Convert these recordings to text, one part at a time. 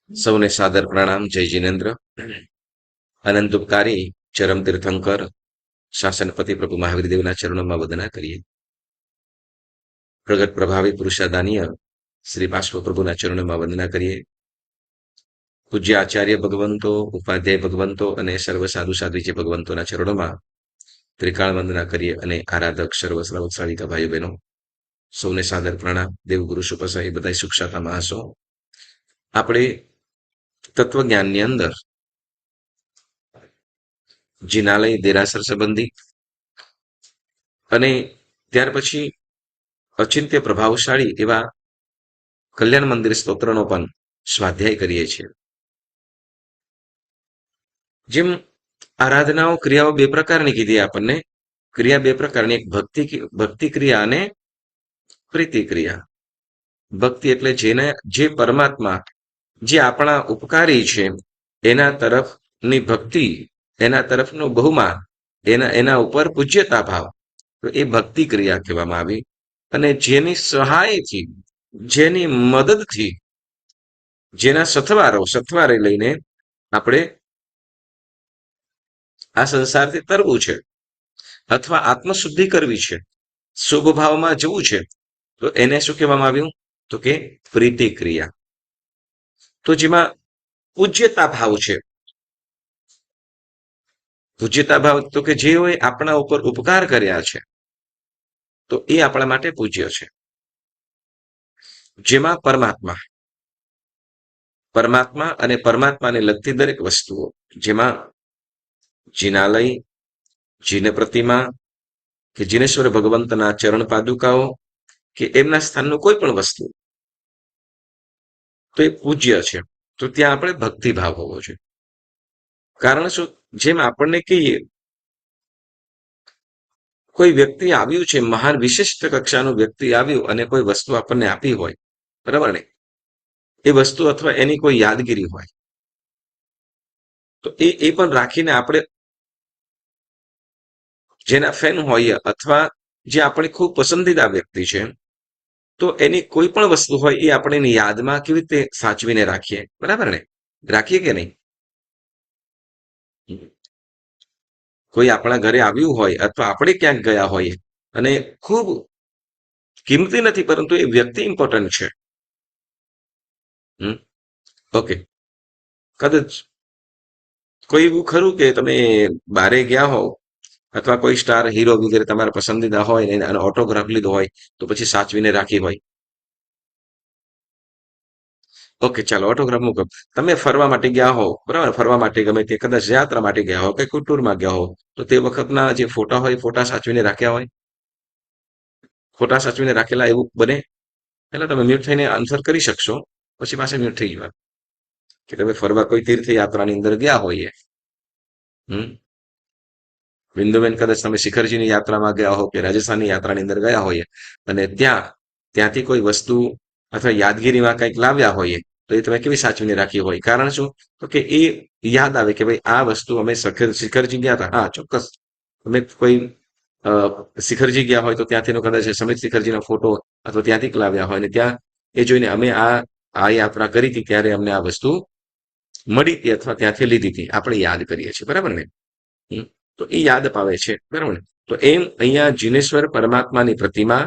સૌને સાદર પ્રણામ. જય જિનેન્દ્ર. અનંત ઉપકારી ચરમ તીર્થંકર શાસનપતિ પ્રભુ મહાવીર દેવના ચરણોમાં વંદના કરીએ. પ્રગટ પ્રભાવી પુરુષાદાનીય શ્રી બાષ્પ પ્રભુના ચરણોમાં વંદના કરીએ. પૂજ્ય આચાર્ય ભગવંતો, ઉપાધ્યાય ભગવંતો અને સર્વ સાધુ સાધ્વી ભગવંતોના ચરણોમાં ત્રિકાળ વંદના કરીએ. અને આરાધક સર્વ શ્રાવક ભાઈઓ બહેનો સૌને સાદર પ્રણામ. દેવગુરુ સુપસાઈ બધા સુખસાતા મહાસો. આપણે તત્વજ્ઞાનની અંદર જિનાલય દેરાસર સંબંધી અને ત્યાર પછી અચિંત્ય પ્રભાવશાળી એવા કલ્યાણ મંદિર સ્તોત્રનો પણ સ્વાધ્યાય કરીએ છીએ. જેમ આરાધનાઓ ક્રિયાઓ બે પ્રકારની કીધી આપણને. ક્રિયા બે પ્રકારની, એક ભક્તિ ક્રિયા અને પ્રીતિ ક્રિયા. ભક્તિ એટલે જે પરમાત્મા જે આપણા ઉપકારી છે એના તરફની ભક્તિ, એના તરફનો બહુમાન, એના ઉપર પૂજ્યતા ભાવ, તો એ ભક્તિ ક્રિયા કહેવામાં આવી. અને જેની સહાયથી, જેની મદદથી, જેના સથવારે લઈને આપણે આ સંસારથી તરવું છે અથવા આત્મશુદ્ધિ કરવી છે, શુભ ભાવમાં જવું છે, તો એને શું કહેવામાં આવ્યું? તો કે પ્રીતિ ક્રિયા. તો જેમાં પૂજ્યતા ભાવ છે. પૂજ્યતા ભાવ તો કે જેઓએ આપણા ઉપર ઉપકાર કર્યા છે તો એ આપણા માટે પૂજ્ય છે. જેમાં પરમાત્મા અને પરમાત્માને લગતી દરેક વસ્તુઓ, જેમાં જિનાલય, જીન પ્રતિમા કે જીનેશ્વર ભગવંતના ચરણ પાદુકાઓ કે એમના સ્થાનનું કોઈ પણ વસ્તુ તો એ પૂજ્ય છે. તો ત્યાં આપણે ભક્તિભાવ હોવો જોઈએ. કારણ શું? જેમ આપણને કહીએ કોઈ વ્યક્તિ આવ્યું છે, મહાન વિશિષ્ટ કક્ષાનું વ્યક્તિ આવ્યું અને કોઈ વસ્તુ આપણને આપી હોય, બરાબર ને, એ વસ્તુ અથવા એની કોઈ યાદગીરી હોય, તો એ પણ રાખીને આપણે જેના ફેન હોઈએ અથવા જે આપણી ખૂબ પસંદીદા વ્યક્તિ છે, તો એની કોઈ પણ વસ્તુ હોય એ આપણે એની યાદમાં કેવી રીતે સાચવીને રાખીએ, બરાબર ને? રાખીએ કે નહીં? કોઈ આપણા ઘરે આવ્યું હોય અથવા આપણે ક્યાંક ગયા હોઈએ અને ખૂબ કિંમતી નથી, પરંતુ એ વ્યક્તિ ઇમ્પોર્ટન્ટ છે. ઓકે, કદાચ કોઈ એવું ખરું કે તમે બારે ગયા હો અથવા કોઈ સ્ટાર હીરો વગેરે તમારા પસંદીદા હોય ને અને ઓટોગ્રાફ લીધો હોય તો પછી સાચવીને રાખી હોય? ઓકે, ચાલો ઓટોગ્રાફ મૂકો. તમે ફરવા માટે ગયા હો, બરાબર, ફરવા માટે ગમે તે કદાચ યાત્રા માટે ગયા હો કે કોઈ ટૂરમાં ગયા હો, તો તે વખતના જે ફોટા હોય ફોટા સાચવીને રાખ્યા હોય? ફોટા સાચવીને રાખેલા એવું બને? એટલે તમે મ્યુટ થઈને આન્સર કરી શકશો, પછી પાછા મ્યુટ થઈ જવા કે તમે ફરવા કોઈ તીર્થયાત્રાની અંદર ગયા હોઈએ. બિંદુબેન, કદાચ તમે શિખરજીની યાત્રામાં ગયા હો કે રાજસ્થાનની યાત્રાની અંદર ગયા હોઈએ અને ત્યાંથી કોઈ વસ્તુ અથવા યાદગીરીમાં કંઈક લાવ્યા હોઈએ, તો એ તમે કેવી સાચવીને રાખી હોય? કારણ શું? તો કે એ યાદ આવે કે ભાઈ આ વસ્તુ અમે શિખરજી ગયા હતા. હા, ચોક્કસ. તમે કોઈ શિખરજી ગયા હોય તો ત્યાંથી કદાચ સમિત શિખરજીનો ફોટો અથવા ત્યાંથી લાવ્યા હોય ને ત્યાં એ જોઈને અમે આ યાત્રા કરી હતી ત્યારે અમને આ વસ્તુ મળી હતી અથવા ત્યાંથી લીધી હતી, આપણે યાદ કરીએ છીએ, બરાબર ને? તો એ યાદ અપાવે છે, બરાબર ને? તો એમ અહીંયા જીનેશ્વર પરમાત્માની પ્રતિમા,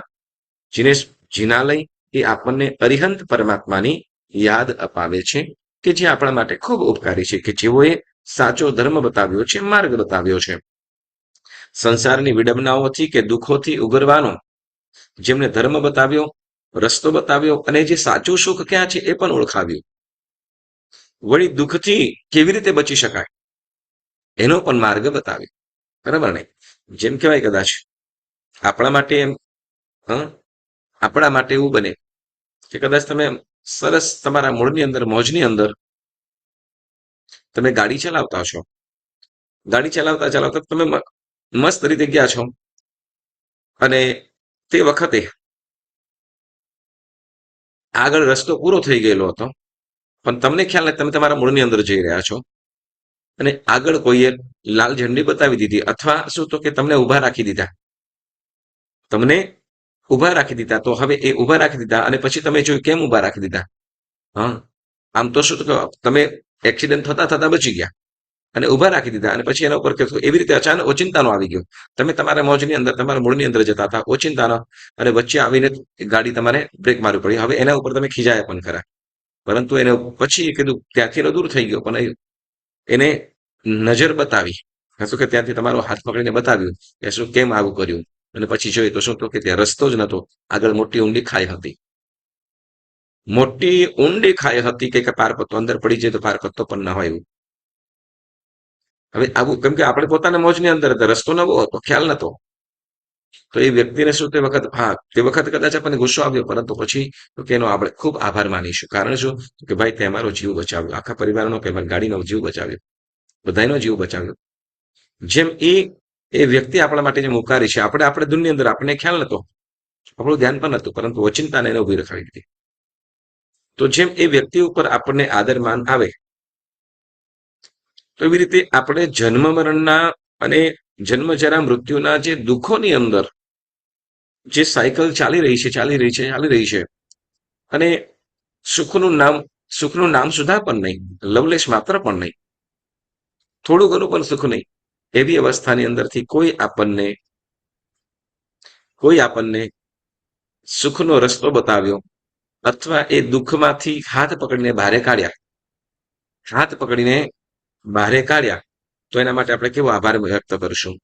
જિનાલય, એ આપણને અરિહંત પરમાત્માની યાદ અપાવે છે કે જે આપણા માટે ખૂબ ઉપકારી છે, કે જેઓએ સાચો ધર્મ બતાવ્યો છે, માર્ગ બતાવ્યો છે. સંસારની વિડંબનાઓથી કે દુઃખોથી ઉગરવાનો જેમને ધર્મ બતાવ્યો, રસ્તો બતાવ્યો અને જે સાચું સુખ ક્યાં છે એ પણ ઓળખાવ્યું. વળી દુઃખથી કેવી રીતે બચી શકાય એનો પણ માર્ગ બતાવ્યો, બરાબર ને? જેમ કહેવાય કદાચ આપણા માટે એવું બને કે કદાચ તમે સરસ તમારા મૂળની અંદર, મોજની અંદર તમે ગાડી ચલાવતા છો, ગાડી ચલાવતા ચલાવતા તમે મસ્ત રીતે ગયા છો અને તે વખતે આગળ રસ્તો પૂરો થઈ ગયેલો હતો, પણ તમને ખ્યાલ નથી તમે તમારા મૂળની અંદર જઈ રહ્યા છો અને આગળ કોઈએ લાલ ઝંડી બતાવી દીધી અથવા શું તો કે તમને ઊભા રાખી દીધા. તો હવે એ ઊભા રાખી દીધા અને પછી તમે જોયું કેમ ઊભા રાખી દીધા? હા, આમ તો શું કે તમે એક્સિડન્ટ થતા થતા બચી ગયા અને ઉભા રાખી દીધા અને પછી એના ઉપર કે એવી રીતે અચાનક ઓચિંતાનો આવી ગયો. તમે તમારા મોજની અંદર તમારા મૂળની અંદર જતા હતા ઓચિંતાનો અને વચ્ચે આવીને ગાડી તમારે બ્રેક મારવી પડી. હવે એના ઉપર તમે ખીજાયા પણ ખરા, પરંતુ એને પછી કીધું ત્યાંથી એનો દૂર થઈ ગયો પણ એને નજર બતાવી, શું કે ત્યાંથી તમારો હાથ પકડીને બતાવ્યું કે શું કેમ આવું કર્યું, અને પછી જોઈએ તો શું તો કે ત્યાં રસ્તો જ નતો, આગળ મોટી ઊંડી ખાઈ હતી. મોટી ઊંડી ખાઈ હતી કે પાર પત્તો અંદર પડી જાય તો પાર પત્તો પણ ના હોય એવું. હવે આવું કેમ કે આપણે પોતાના મોજની અંદર હતા, રસ્તો નવો હતો, ખ્યાલ નતો. તો એ વ્યક્તિને શું તે વખત, હા તે વખત કદાચ આપણને ગુસ્સો આવ્યો, પરંતુ પછી તો કે એનો આપણે ખૂબ આભાર માનીશું. કારણ શું કે ભાઈ તે અમારો જીવ બચાવ્યો, આખા પરિવારનો કે ગાડીનો જીવ બચાવ્યો, બધાનો જીવ બચાવ્યો. જેમ એ વ્યક્તિ આપણા માટે જે મુખારી છે, આપણે દુનિયાની અંદર આપણને ખ્યાલ નતો, આપણું ધ્યાન પણ નતું, પરંતુ ઓચિંતાને એને ઉભી રખાવી દીધી. તો જેમ એ વ્યક્તિ ઉપર આપણને આદર માન આવે, તો એવી રીતે આપણે જન્મ મરણના અને જન્મ જરા મૃત્યુના જે દુઃખોની અંદર જે સાયકલ ચાલી રહી છે ચાલી રહી છે ચાલી રહી છે, અને સુખનું નામ સુખનું નામ સુધા પણ નહીં, લવલેશ માત્ર પણ નહીં, થોડું ઘણું પણ સુખ નહીં, એવી અવસ્થાની અંદરથી કોઈ આપણને સુખનો રસ્તો બતાવ્યો અથવા એ દુઃખમાંથી હાથ પકડીને બહારે કાઢ્યા, તો એના માટે આપણે કેવો આભાર વ્યક્ત કરશું.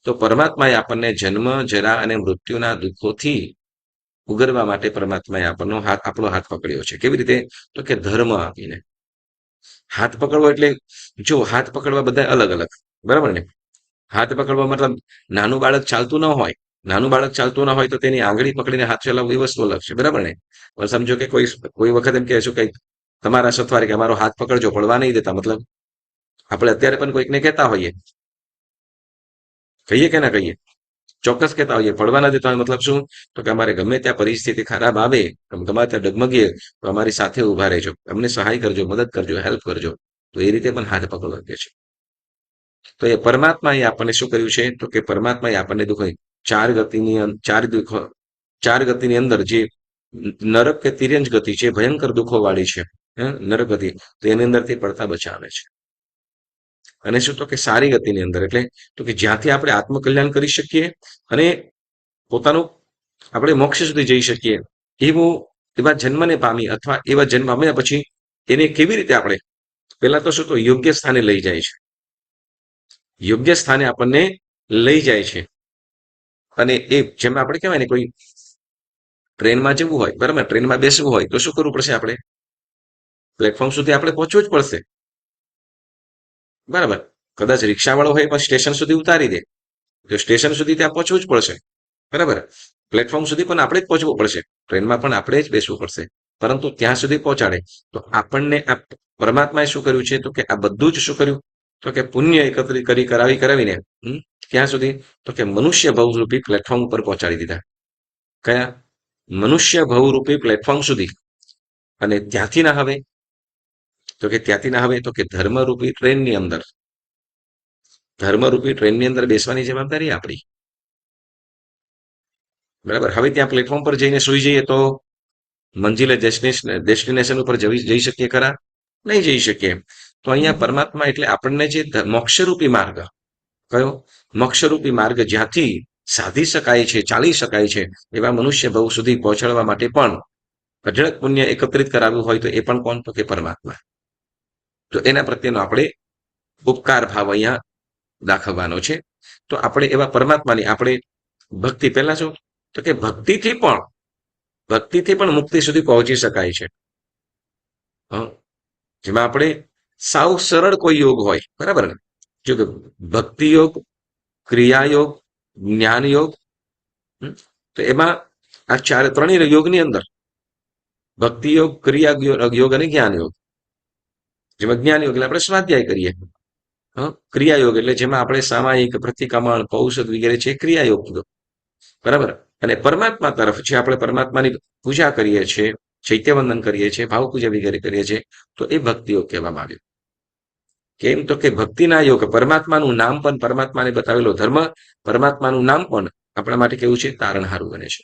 તો પરમાત્માએ આપણને જન્મ જરા અને મૃત્યુના દુઃખોથી ઉગરવા માટે પરમાત્માએ આપણો હાથ પકડ્યો છે. કેવી રીતે તો કે ધર્મ આપીને. હાથ પકડવો એટલે જો હાથ પકડવા બધા અલગ અલગ, બરાબર ને. હાથ પકડવા મતલબ નાનું બાળક ચાલતું ન હોય, નાનું બાળક ચાલતું ન હોય તો તેની આંગળી પકડીને હાથ ચલાવવું એ વસ્તુ અલગ છે, બરાબર ને. પણ સમજો કે કોઈ વખત એમ કહેશું કે તમારા સથવારે કે અમારો હાથ પકડજો, પડવા નહીં દેતા, મતલબ આપણે અત્યારે પણ કોઈકને કહેતા હોઈએ, કહીએ કે ના કહીએ, ચોક્કસ કહેતા હોઈએ, પડવા ના દેતા હોય મતલબ શું તો કે અમારે ગમે ત્યાં પરિસ્થિતિ ખરાબ આવે, ગમે ત્યાં ડગમગીએ તો અમારી સાથે ઉભા રહેજો, અમને સહાય કરજો, મદદ કરજો, હેલ્પ કરજો. તો એ રીતે પણ હાથ પકડવા કે છે. તો એ પરમાત્માએ આપણને શું કર્યું છે તો કે પરમાત્માએ આપણને દુઃખ ચાર ગતિની અંદર જે નરક કે તિર્યંજ ગતિ છે, ભયંકર દુઃખો વાળી છે, નરક ગતિ, તો એની અંદરથી પડતા બચાવે છે. અને શું તો કે સારી ગતિની અંદર એટલે તો કે જ્યાંથી આપણે આત્મકલ્યાણ કરી શકીએ અને પોતાનું આપણે મોક્ષ સુધી જઈ શકીએ એવા જન્મને પામી અથવા એવા જન્મ પામ્યા પછી એને કેવી રીતે આપણે પહેલા તો શું તો યોગ્ય સ્થાને લઈ જાય છે, યોગ્ય સ્થાને આપણને લઈ જાય છે. અને એ જેમ આપણે કહેવાય ને કોઈ ટ્રેનમાં જવું હોય, બરાબર, ટ્રેનમાં બેસવું હોય તો શું કરવું પડશે, આપણે પ્લેટફોર્મ સુધી આપણે પહોંચવું જ પડશે, બરાબર. કદાચ રિક્ષાવાળો હોય પણ સ્ટેશન સુધી ઉતારી દે તો સ્ટેશન સુધી ત્યાં પહોંચવું જ પડશે, બરાબર. પ્લેટફોર્મ સુધી પણ આપણે જ પહોંચવું પડશે, ટ્રેનમાં પણ આપણે જ બેસવું પડશે, પરંતુ ત્યાં સુધી પહોંચાડે. તો આપણને આ પરમાત્માએ શું કર્યું છે તો કે આ બધું જ શું કર્યું તો કે પુણ્ય એકત્રિત કરાવીને ક્યાં સુધી તો કે મનુષ્ય ભવરૂપી પ્લેટફોર્મ ઉપર પહોંચાડી દીધા. કયા? મનુષ્ય ભવરૂપી પ્લેટફોર્મ સુધી. અને ત્યાંથી ના હવે તો કે ધર્મરૂપી ટ્રેનની અંદર બેસવાની જવાબદારી આપણી, બરાબર. હવે ત્યાં પ્લેટફોર્મ પર જઈને સુઈ જઈએ તો મંજિલે ડેસ્ટિનેશન ઉપર જઈ શકીએ ખરા? નહીં જઈ શકીએ. તો અહીંયા પરમાત્મા એટલે આપણને જે મોક્ષરૂપી માર્ગ, કયો મોક્ષરૂપી માર્ગ જ્યાંથી સાધી શકાય છે, ચાલી શકાય છે, એવા મનુષ્ય ભવ સુધી પહોંચાડવા માટે પણ અઢળક પુણ્ય એકત્રિત કરાવ્યું હોય તો એ પણ કોણ તો કે પરમાત્મા. તો એના પ્રત્યેનો આપણે ઉપકાર ભાવ અહીંયા દાખવવાનો છે. તો આપણે એવા પરમાત્માની આપણે ભક્તિ, પહેલા શું તો કે ભક્તિથી પણ મુક્તિ સુધી પહોંચી શકાય છે. જેમાં આપણે સાવ સરળ કોઈ યોગ હોય, બરાબર ને, જો કે ભક્તિ યોગ, ક્રિયા યોગ, જ્ઞાન યોગ, તો એમાં આ ત્રણેય યોગની અંદર ભક્તિ યોગ, ક્રિયા યોગ અને જ્ઞાન યોગ. જેમાં જ્ઞાન યોગ એટલે આપણે સ્વાધ્યાય કરીએ, ક્રિયા યોગ એટલે જેમાં આપણે સામાયિક, પ્રતિક્રમણ, ઔષધ વગેરે છે, ક્રિયા યોગ કીધો, બરાબર. અને પરમાત્મા તરફ જે આપણે પરમાત્માની પૂજા કરીએ છીએ, ચૈત્યવંદન કરીએ છીએ, ભાવ પૂજા વગેરે કરીએ છીએ, તો એ ભક્તિ યોગ કહેવામાં આવ્યું. કેમ તો કે ભક્તિના યોગ, પરમાત્માનું નામ પણ, પરમાત્માને બતાવેલો ધર્મ, પરમાત્માનું નામ પણ આપણા માટે કેવું છે, તારણહારું બને છે.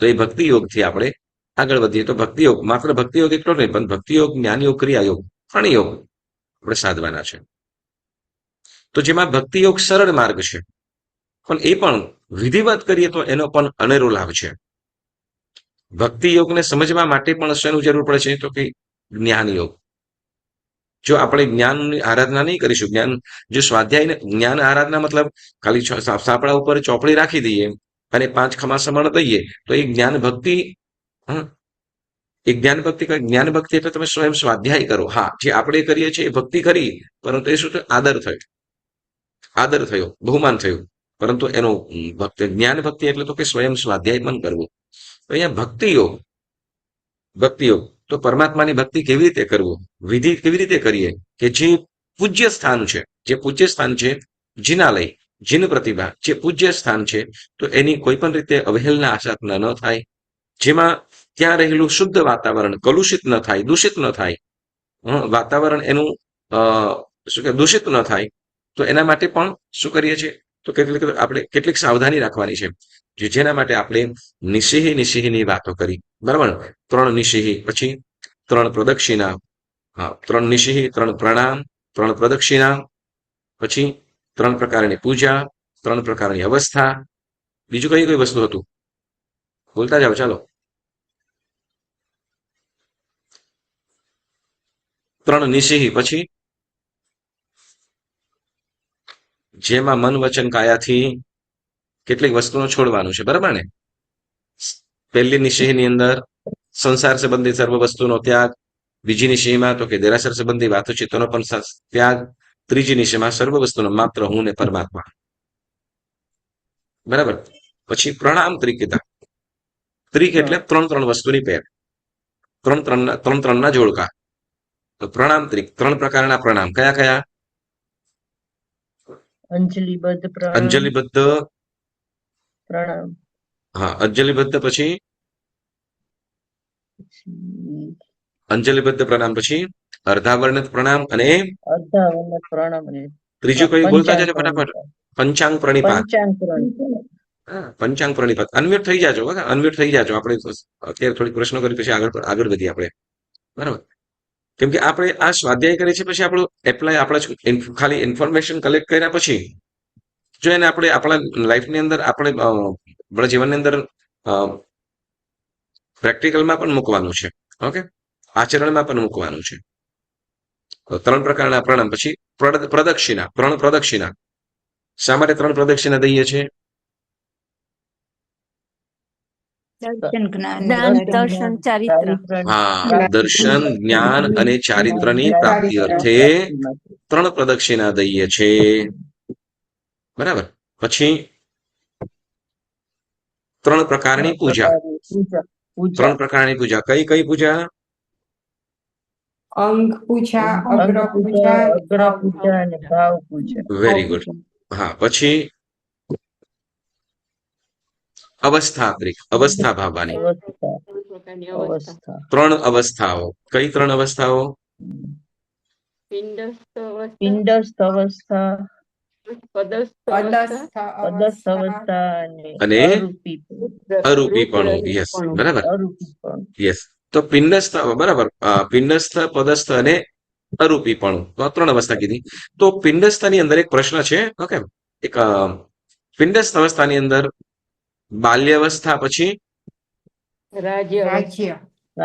તો એ ભક્તિ યોગથી આપણે આગળ વધીએ તો ભક્તિયોગ, માત્ર ભક્તિયોગ એટલો નહીં, પણ ભક્તિયોગ, જ્ઞાનયોગ, ક્રિયાયોગ, ત્રણ યોગ આપણે સાધવાના છે. તો જેમાં ભક્તિયોગ સરળ માર્ગ છે, પણ એ પણ વિધિવત કરીએ તો એનો પણ અનેરો લાભ છે. ભક્તિ યોગને સમજવા માટે પણ શેનું જરૂર પડે છે? તો કે જ્ઞાન યોગ. જો આપણે જ્ઞાનની આરાધના નહીં કરીશું, જો સ્વાધ્યાય જ્ઞાન આરાધના મતલબ ખાલી સાપડા ઉપર ચોપડી રાખી દઈએ અને 5 ખમાસમણ દઈએ તો એ જ્ઞાન ભક્તિ. એ જ્ઞાન ભક્તિ એટલે તમે સ્વયં સ્વાધ્યાય કરો. હા, જે આપણે કરીએ છીએ એ ભક્તિ કરી, પરંતુ એ શું થયું? આદર થયો, બહુમાન થયું. પરંતુ એનો જ્ઞાન ભક્તિ એટલે તો કે સ્વયં સ્વાધ્યાય પણ કરવું. તો અહીંયા ભક્તિયોગ તો પરમાત્માની ભક્તિ કેવી રીતે કરવું, વિધિ કેવી રીતે કરીએ કે જે પૂજ્ય સ્થાન છે, જિનાલય, જીન પ્રતિભા, જે પૂજ્ય સ્થાન છે, તો એની કોઈ પણ રીતે અવહેલના આસાધના ન થાય, જેમાં ત્યાં રહેલું શુદ્ધ વાતાવરણ કલુષિત ન થાય, દૂષિત ન થાય, વાતાવરણ એનું શું કે દૂષિત ન થાય. તો એના માટે પણ શું કરીએ છીએ? તો કેટલીક સાવધાની રાખવાની છે, જેના માટે આપણે નિષિહીની વાતો કરી. બરાબર, 3 નિષિહી, પછી 3 પ્રદક્ષિણા, 3 નિષિહી, 3 પ્રણામ, 3 પ્રદક્ષિણા, પછી 3 પ્રકારની પૂજા, 3 પ્રકારની અવસ્થા. બીજું કઈ વસ્તુ હતું? બોલતા જાઓ, ચાલો. 3 નિષિહી, પછી જેમાં મન વચન કાયાથી કેટલીક વસ્તુઓ છોડવાનું છે. બરાબર ને? પહેલી નિષિહીની અંદર સંસાર સંબંધી સર્વ વસ્તુનો ત્યાગ, બીજી નિષિહીમાં તો કે દેરાસર સંબંધી વાતોચિતોનો પણ ત્યાગ, ત્રીજી નિષિહીમાં સર્વ વસ્તુનો માત્ર હું ને પરમાત્મા. બરાબર. પછી પ્રણામ ત્રિકિતા. ત્રિક એટલે 3 વસ્તુની પેર, 3 જોડકા. તો પ્રણામ ત્રિક, 3 પ્રકારના પ્રણામ. કયા? અંજલિબદ્ધ પ્રણામ. હા, અંજલિબદ્ધ, પછી અંજલિબદ્ધ પ્રણામ, પછી અર્ધાવર્ણિત પ્રણામ, અને ત્રીજું કયું? બોલતા જજો ફટાફટ. પંચાંગ પ્રણિપાત. પંચાંગ પ્રણિપાત. અનમ્યુટ થઈ જાજો. આપણે અત્યારે થોડીક પ્રશ્નો કરી પછી આગળ વધીએ આપણે. બરાબર. કેમ કે આપણે આ સ્વાધ્યાય કરીએ છીએ, પછી આપણું એપ્લાય, આપણે ખાલી ઇન્ફોર્મેશન કલેક્ટ કર્યા પછી જો એને આપણે આપણા લાઈફની અંદર, આપણા જીવનની અંદર પ્રેક્ટિકલમાં પણ મૂકવાનું છે. ઓકે, આચરણમાં પણ મૂકવાનું છે. 3 પ્રકારના પ્રણામ, પછી પ્રદક્ષિણા, 3 પ્રદક્ષિણા. શા માટે 3 પ્રદક્ષિણા દઈએ છીએ? દર્શન, જ્ઞાન અને ચારિત્રની પ્રાપ્તિ અર્થે 3 પ્રદક્ષિણા દઈએ છીએ. બરાબર. પછી 3 પ્રકારની પૂજા. 3 પ્રકારની પૂજા. કઈ પૂજા? અંગ પૂજા, અગ્ર પૂજા અને ભાવ પૂજા. Very good. હા, પછી અવસ્થા ભાવવાની. 3 અવસ્થાઓ. કઈ 3 અવસ્થાઓ? પિંડસ્થ અવસ્થા, પદસ્થ અવસ્થા અને અરૂપીપણું. યસ, બરાબર. યસ. તો પિંડસ્થ, બરાબર, પિંડસ્થ, પદસ્થ અને અરૂપીપણું, તો 3 અવસ્થા કીધી. તો પિંડસ્થની અંદર એક પ્રશ્ન છે. ઓકે, એક પિંડસ્થ અવસ્થાની અંદર બાલ્યાવસ્થા, પછી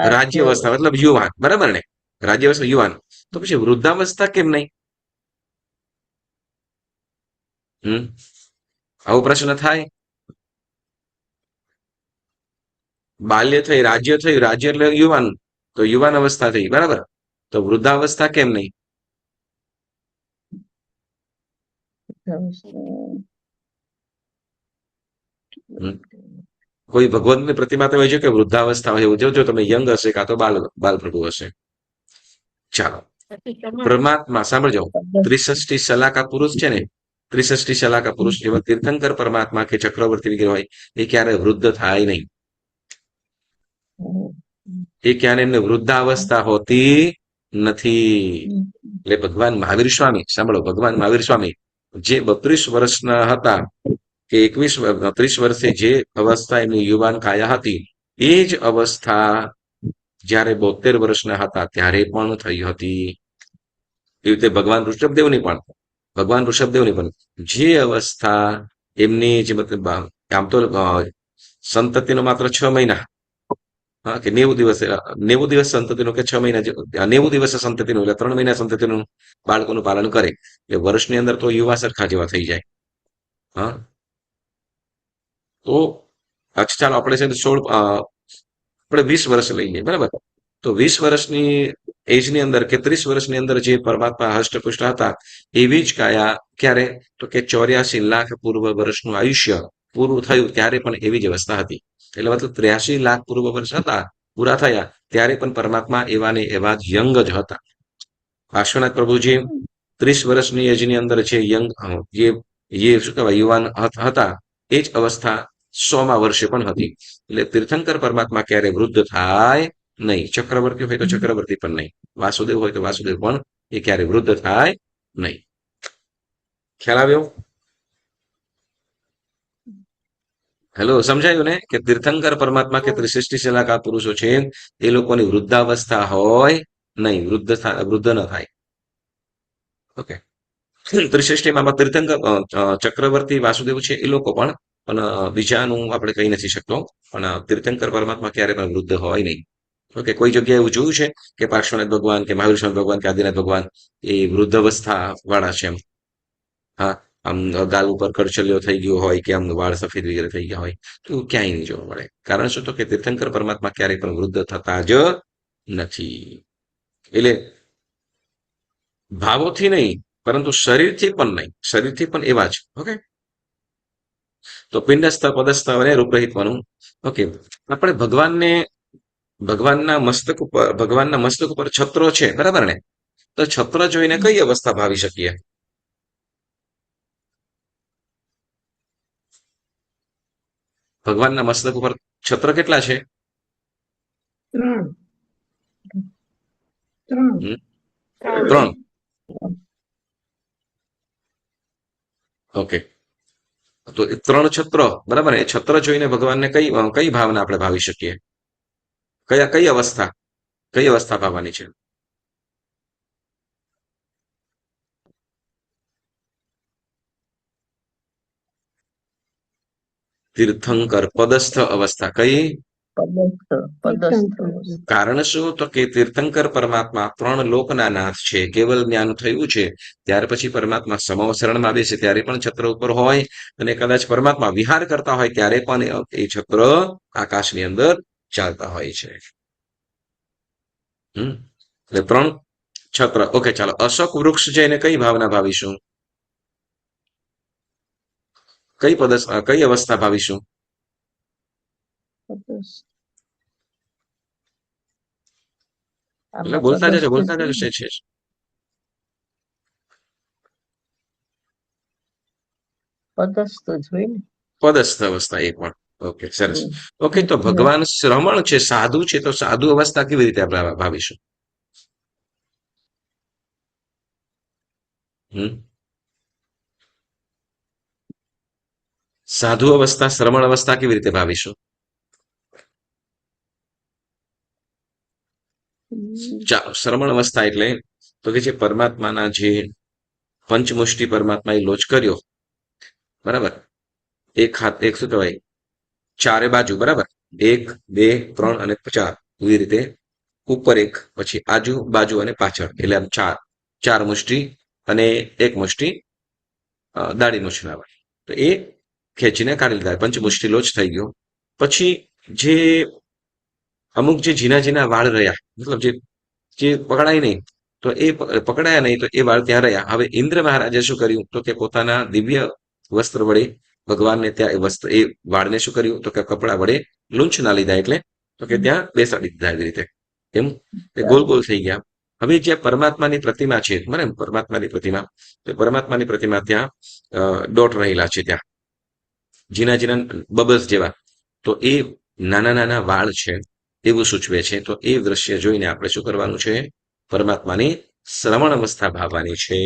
રાજ્યાવસ્થા મતલબ યુવાન. બરાબર ને? રાજ્યાવસ્થા યુવાન. તો પછી વૃદ્ધાવસ્થા કેમ નહીં? આવો પ્રશ્ન થાય. બાલ્ય થઈ, રાજ્ય થયું, રાજ્ય એટલે યુવાન, તો યુવાન અવસ્થા થઈ. બરાબર. તો વૃદ્ધાવસ્થા કેમ નહીં? કોઈ ભગવંતની પ્રતિમા તો હોય છે કે વૃદ્ધાવસ્થા હોય, જોજો તમે યંગ હશે કાં તો બાલ પ્રભુ હશે. ચાલો, પરમાત્મા સાંભળજો. 63 શલાકા પુરુષ છે ને, 63 શલાકા પુરુષ જેવા તીર્થંકર પરમાત્મા કે ચક્રવર્તી વગેરે હોય, એ ક્યારે વૃદ્ધ થાય નહીં. એ ક્યારે એમને વૃદ્ધાવસ્થા હોતી નથી. એટલે ભગવાન મહાવીર સ્વામી, સાંભળો, ભગવાન મહાવીર સ્વામી જે 32 વર્ષના હતા કે 30 વર્ષે જે અવસ્થા એમની યુવાન કાયા હતી, એ જ અવસ્થા જ્યારે 72 વર્ષના હતા ત્યારે પણ થઈ હતી. એ રીતે ભગવાન ઋષભદેવની પણ જે અવસ્થા એમની જે મતલબ આમ તો સંતતિનો માત્ર 6 મહિના, હા, કે 90 દિવસ સંતતિનું કે 6 મહિના 90 દિવસે સંતતિનું એટલે 3 મહિના સંતતિનું બાળકોનું પાલન કરે એટલે વર્ષની અંદર તો યુવા સરખા જેવા થઈ જાય. હા, તો અચ્છા ચાલો આપણે છે ને આપણે 20 વર્ષ લઈએ, બરાબર. તો 20 વર્ષની એજની અંદર કે 30 વર્ષની અંદર જે પરમાત્મા હષ્ટપુષ્ટ હતા એવી જ કાયા ક્યારે, તો કે 84 લાખ પૂર્વ વર્ષનું આયુષ્ય પૂરું થયું ત્યારે પણ એવી જ અવસ્થા હતી. એટલે મતલબ 83 લાખ પૂર્વ વર્ષ હતા પૂરા થયા ત્યારે પણ પરમાત્મા એવા ને એવા જ યંગ જ હતા. પાર્શ્વનાથ પ્રભુજી 30 વર્ષની એજની અંદર જે યંગ જે શું કહેવાય યુવાન હતા એ જ અવસ્થા 100મા વર્ષે પણ હતી. એટલે તીર્થંકર પરમાત્મા ક્યારે વૃદ્ધ થાય નહીં. ચક્રવર્તી હોય તો ચક્રવર્તી પણ નહીં, વાસુદેવ હોય તો વાસુદેવ પણ એ ક્યારે વૃદ્ધ થાય નહીં. ખ્યાલ આવ્યો? હેલો, સમજાયું ને કે તીર્થંકર પરમાત્મા કે ત્રિસૃષ્ટિ શલાકા પુરુષો છે એ લોકોની વૃદ્ધાવસ્થા હોય નહીં, વૃદ્ધ ન થાય. ઓકે, ત્રિસૃષ્ટિમાં તીર્થંકર ચક્રવર્તી વાસુદેવ છે એ લોકો પણ બીજાનું આપણે કહી નથી શકતો, પણ તીર્થંકર પરમાત્મા ક્યારે પણ વૃદ્ધ હોય નહીં. ઓકે, કોઈ જગ્યાએ એવું જોયું છે કે પાર્શ્વનાથ ભગવાન કે મહાવીર ભગવાન કે આદિનાથ ભગવાન એ વૃદ્ધાવસ્થા વાળા છે એમ? હા, આમ ગાલ ઉપર કરચલીઓ થઈ ગયો હોય કે આમ વાળ સફેદ વગેરે થઈ ગયા હોય તો એવું ક્યાંય નહીં જોવા મળે. કારણ શું, તો કે તીર્થંકર પરમાત્મા ક્યારેય પણ વૃદ્ધ થતા જ નથી. એટલે ભાવોથી નહીં પરંતુ શરીરથી પણ નહીં, શરીરથી પણ એવા જ. ઓકે, તો પિંડસ્થ પદસ્થ અને રૂપરહિતવાનું. ઓકે, આપણે ભગવાનના મસ્તક ઉપર છત્રો છે, બરાબર ને? તો છત્ર જોઈને કઈ અવસ્થા ભાવી શકીએ? ભગવાનના મસ્તક ઉપર છત્ર કેટલા છે? 3 3 3. ઓકે, તો એ 3 છત્ર, બરાબર. એ છત્ર જોઈને ભગવાનને કઈ ભાવના આપણે ભાવી શકીએ? કઈ અવસ્થા ભાવવાની છે? તીર્થંકર પદસ્થ અવસ્થા. કઈ? પદસ્થ. કારણ શું, તો કે તીર્થંકર પરમાત્મા 3 લોકના નાથ છે. કેવલ જ્ઞાન થયું છે ત્યાર પછી પરમાત્મા સમવસરણમાં બેસે ત્યારે પણ છત્ર ઉપર હોય, અને કદાચ પરમાત્મા વિહાર કરતા હોય ત્યારે પણ એ છત્ર આકાશની અંદર ચાલતા હોય છે. એટલે 3 છત્ર. ઓકે, ચાલો અશોક વૃક્ષ છે એને કઈ ભાવના ભાવીશું? કઈ અવસ્થા ભાવીશું? એટલે બોલતા જજો છે. પદસ્થ અવસ્થા એ પણ. ઓકે, સરસ. ઓકે, તો ભગવાન શ્રમણ છે, સાધુ છે, તો સાધુ અવસ્થા કેવી રીતે આપણે ભાવીશું? સાધુ અવસ્થા, શ્રમણ અવસ્થા કેવી રીતે ભાવીશું? શ્રમણ અવસ્થા એટલે તો કે જે પરમાત્માના જે પંચમુષ્ટિ પરમાત્માએ લોચ કર્યો, બરાબર. એક શું કહેવાય, 4 બાજુ, બરાબર. 1 2 3 અને 4 એવી રીતે ઉપર એક, પછી આજુ બાજુ અને પાછળ, એટલે આમ 4 મુષ્ટિ અને 1 મુષ્ટિ દાઢી મૂછના હોય. તો એ ખેંચીને કાઢી લીધા, પંચમુષ્ટિ લોચ થઈ ગયો. પછી જે અમુક જે ઝીણા વાળ રહ્યા, મતલબ જે પકડાય નહીં, તો એ પકડાયા નહીં, તો એ વાળ ત્યાં રહ્યા. હવે ઇન્દ્ર મહારાજે શું કર્યું, તો કે પોતાના દિવ્ય વસ્ત્ર વડે ભગવાનને ત્યાં એ વાળને શું કર્યું, તો કે કપડા વડે લૂંછ ના લીધા, એટલે તો કે ત્યાં બેસાડી દીધા. એવી રીતે એમ એ ગોલ ગોલ થઈ ગયા. હવે જે પરમાત્માની પ્રતિમા છે, બરાબર, પરમાત્માની પ્રતિમા ત્યાં ડોટ રહેલા છે, ત્યાં ઝીણા બબલ્સ જેવા. તો એ નાના વાળ છે એવું સૂચવે છે. તો એ દ્રશ્ય જોઈને આપણે શું કરવાનું છે? પરમાત્માની શ્રવણ અવસ્થા ભાવવાની છે,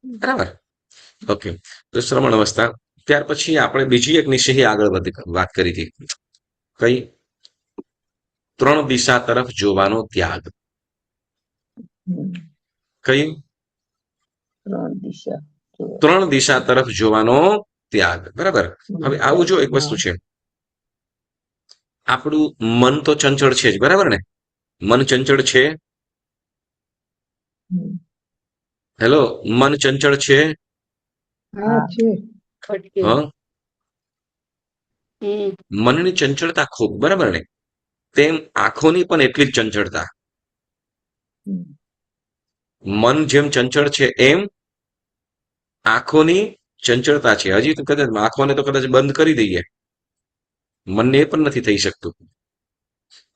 બરાબર. ઓકે, તો શ્રવણ અવસ્થા. ત્યાર પછી આપણે બીજી એક નિશ્ચય આગળ વાત કરી હતી કઈ? ત્રણ દિશા તરફ જોવાનો ત્યાગ. હમ. કઈ? ત્રણ દિશા ત્રણ દિશા તરફ જોવાનો ત્યાગ. બરાબર. હવે આવું જો એક વસ્તુ છે, આપણું મન તો ચંચળ છે જ, બરાબર ને? મન ચંચળ છે. હમ. હેલો, મન ચંચળ છે. હા છે. હા, મનની ચંચળતા ખૂબ, બરાબર ને? તેમ આંખોની પણ એટલી જ ચંચળતા. હમ. મન જેમ ચંચળ છે એમ આંખોની ચંચળતા છે. હજી તો કદાચ આંખોને તો કદાચ બંધ કરી દઈએ, મનને એ પણ નથી થઈ શકતું.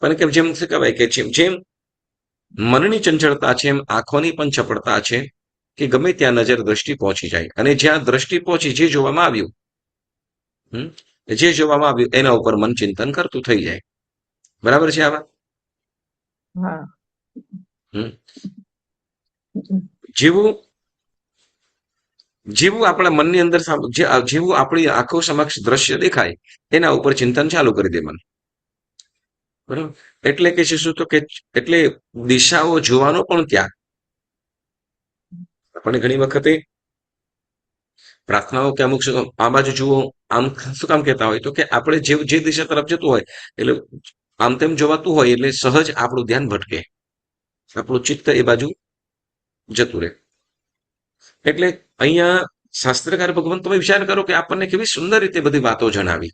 પણ કે જેમ શું કહેવાય કે જેમ મનની ચંચળતા છે એમ આંખોની પણ ચપળતા છે, કે ગમે ત્યાં નજર દ્રષ્ટિ પહોંચી જાય, અને જ્યાં દ્રષ્ટિ પહોંચી જે જોવામાં આવ્યું, જે જોવામાં આવ્યું એના ઉપર મન ચિંતન કરતું થઈ જાય. બરાબર છે આવા? હા. જેવું જેવું આપણા મનની અંદર જેવું આપણી આંખો સમક્ષ દ્રશ્ય દેખાય એના ઉપર ચિંતન ચાલુ કરી દે મન. બરાબર. એટલે કે શું તો કે એટલે દિશાઓ જોવાનો પણ ત્યાગ. આપણને ઘણી વખતે પ્રાર્થનાઓ કે અમુક આ બાજુ જુઓ, આમ શું કામ કહેતા હોય તો કે આપણે જે દિશા તરફ જતું હોય એટલે આમ તેમ જોવાતું હોય એટલે સહજ આપણું ધ્યાન ભટકે, આપણું ચિત્ત એ બાજુ જતું રહે. એટલે અહીંયા શાસ્ત્રકાર ભગવાન, તમે વિચાર કરો કે આપણને કેવી સુંદર રીતે બધી વાતો જણાવી,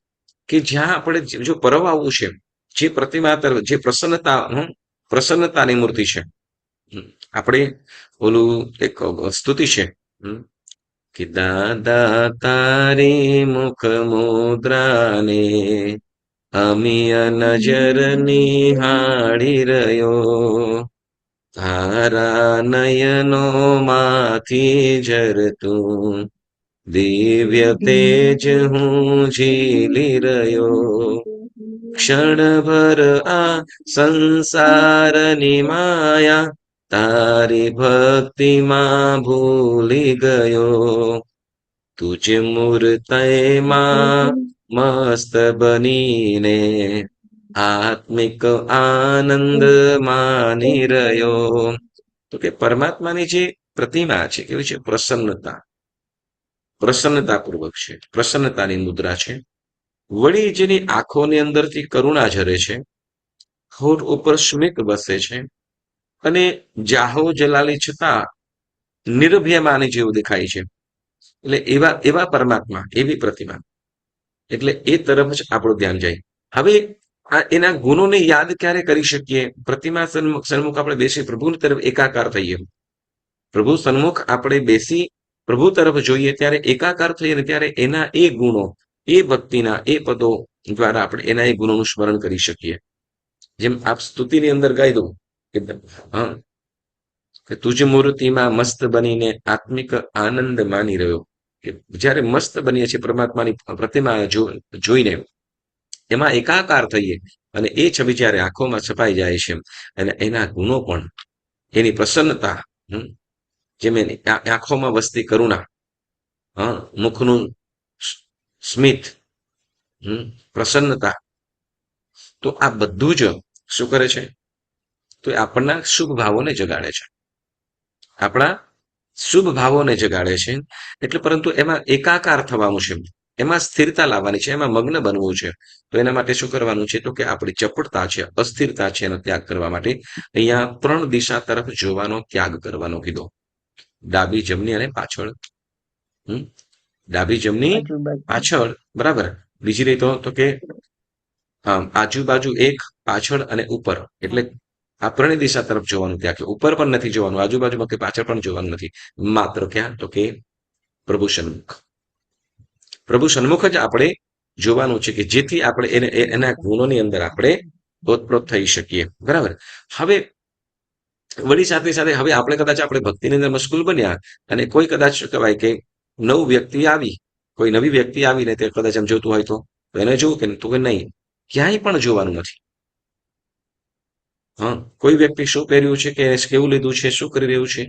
કે જ્યાં આપણે જો પરવ આવવું છે, જે પ્રતિમા તરફ જે પ્રસન્નતાની મૂર્તિ છે. આપણે ઓલું એક સ્તુતિ છે કે દાદા તારી મુખ મુદ્રાને અમીય નજર નિહાળી રહ્યો, તારા નયનો માંથી ઝરતું દિવ્ય તેજ હું ઝીલી રહ્યો, ક્ષણભર આ સંસારની માયા તારી ભક્તિમાં ભૂલી ગયો, તુજ મૂર્તયમાં મસ્ત બનીને આત્મિક આનંદ માની રહ્યો. તો કે પરમાત્માની જે પ્રતિમા છે કેવી છે? પ્રસન્નતાપૂર્વક છે, પ્રસન્નતાની મુદ્રા છે. વળી જેની આંખોની અંદરથી કરુણા ઝરે છે, હોઠ ઉપર સ્મિત વસે છે, અને જાહો જલાલી છતાં નિર્ભયમાની જેવું દેખાય છે. એટલે એવા પરમાત્મા, એવી પ્રતિમા, એટલે એ તરફ જ આપણું ધ્યાન જાય. હવે આ એના ગુણોને યાદ ક્યારે કરી શકીએ? પ્રતિમા સન્મુખ આપણે બેસી પ્રભુ તરફ એકાકાર થઈએ, પ્રભુ સન્મુખ આપણે બેસી પ્રભુ તરફ જોઈએ ત્યારે એકાકાર થઈએ ને ત્યારે એના એ ગુણો, એ ભક્તિના એ પદો દ્વારા આપણે એના એ ગુણોનું સ્મરણ કરી શકીએ. જેમ આપ સ્તુતિની અંદર ગાઈ દઉં કે તુજ મૂર્તિમાં મસ્ત બનીને આત્મિક આનંદ માની રહ્યો, કે જ્યારે મસ્ત બનીએ છીએ પરમાત્માની પ્રતિમા જોઈને એમાં એકાકાર થઈએ, અને એ છબી જ્યારે આંખોમાં છપાઈ જાય છે, અને એના ગુણો પણ, એની પ્રસન્નતા, જેમ એની આંખોમાં વસતી કરુણા, મુખનું સ્મિત, પ્રસન્નતા, તો આ બધું જ શું કરે છે? તો એ આપણના શુભ ભાવોને જગાડે છે, આપણા શુભ ભાવોને જગાડે છે. એટલે પરંતુ એમાં એકાકાર થવાનું છે, એમાં સ્થિરતા લાવવાની છે, એમાં મગ્ન બનવું છે. તો એના માટે શું કરવાનું છે? તો કે આપણી ચપળતા છે, અસ્થિરતા છે, એનો ત્યાગ કરવા માટે અહીંયા ત્રણ દિશા તરફ જોવાનો ત્યાગ કરવાનો કીધો. ડાબી, જમણી અને પાછળ. ડાબી, જમણી, પાછળ. બરાબર. બીજી રીત તો કે આજુબાજુ એક, પાછળ અને ઉપર. એટલે આ ત્રણેય દિશા તરફ જોવાનું ત્યાગ. ઉપર પણ નથી જોવાનું, આજુબાજુમાં કે પાછળ પણ જોવાનું નથી, માત્ર ક્યાં? તો કે પ્રભુ સન્મુખ. પ્રભુ સન્મુખ જ આપણે જોવાનું છે, કે જેથી આપણે એના ગુણોની અંદર આપણે ઓતપ્રોત થઈ શકીએ. બરાબર. હવે વળી સાથે સાથે હવે આપણે કદાચ આપણે ભક્તિની અંદર મશગુલ બન્યા, અને કોઈ કદાચ શું કહેવાય કે કોઈ નવી વ્યક્તિ આવીને તે કદાચ એમ જોતું હોય તો એને જોવું કે તું કે નહીં, ક્યાંય પણ જોવાનું નથી. કોઈ વ્યક્તિ શું પહેર્યું છે, કે કેવું લીધું છે, શું કરી રહ્યું છે,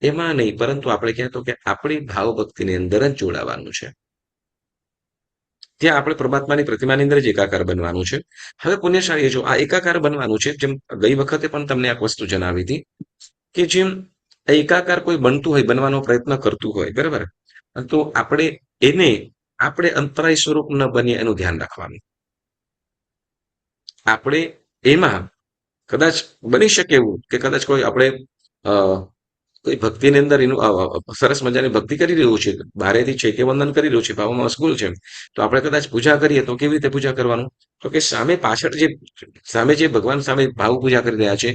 એમાં નહીં, પરંતુ આપણે ક્યાં? તો કે આપણી ભાવ ભક્તિની અંદર જ જોડાવાનું છે. ત્યાં આપણે પરમાત્માની પ્રતિમાની અંદર જ એકાકાર બનવાનું છે. હવે પુણ્યશાળી જો આ એકાકાર બનવાનું છે, જેમ ગઈ વખતે પણ તમને આ વસ્તુ જણાવી હતી કે જેમ એકાકાર કોઈ બનતું હોય, બનવાનો પ્રયત્ન કરતું હોય, બરાબર, તો આપણે અંતરાય સ્વરૂપ ન બનીએ એનું ધ્યાન રાખવાનું. આપણે એમાં કદાચ બની શકે એવું કે કદાચ કોઈ આપણે કોઈ ભક્તિની અંદર એનું સરસ મજાની ભક્તિ કરી રહ્યું છે, બારેથી ચૈત્યવંદન કરી રહ્યું છે, ભાવમાં મશગુલ છે, તો આપણે કદાચ પૂજા કરીએ તો કેવી રીતે પૂજા કરવાનું? તો કે સામે જે ભગવાન સામે ભાવ પૂજા કરી રહ્યા છે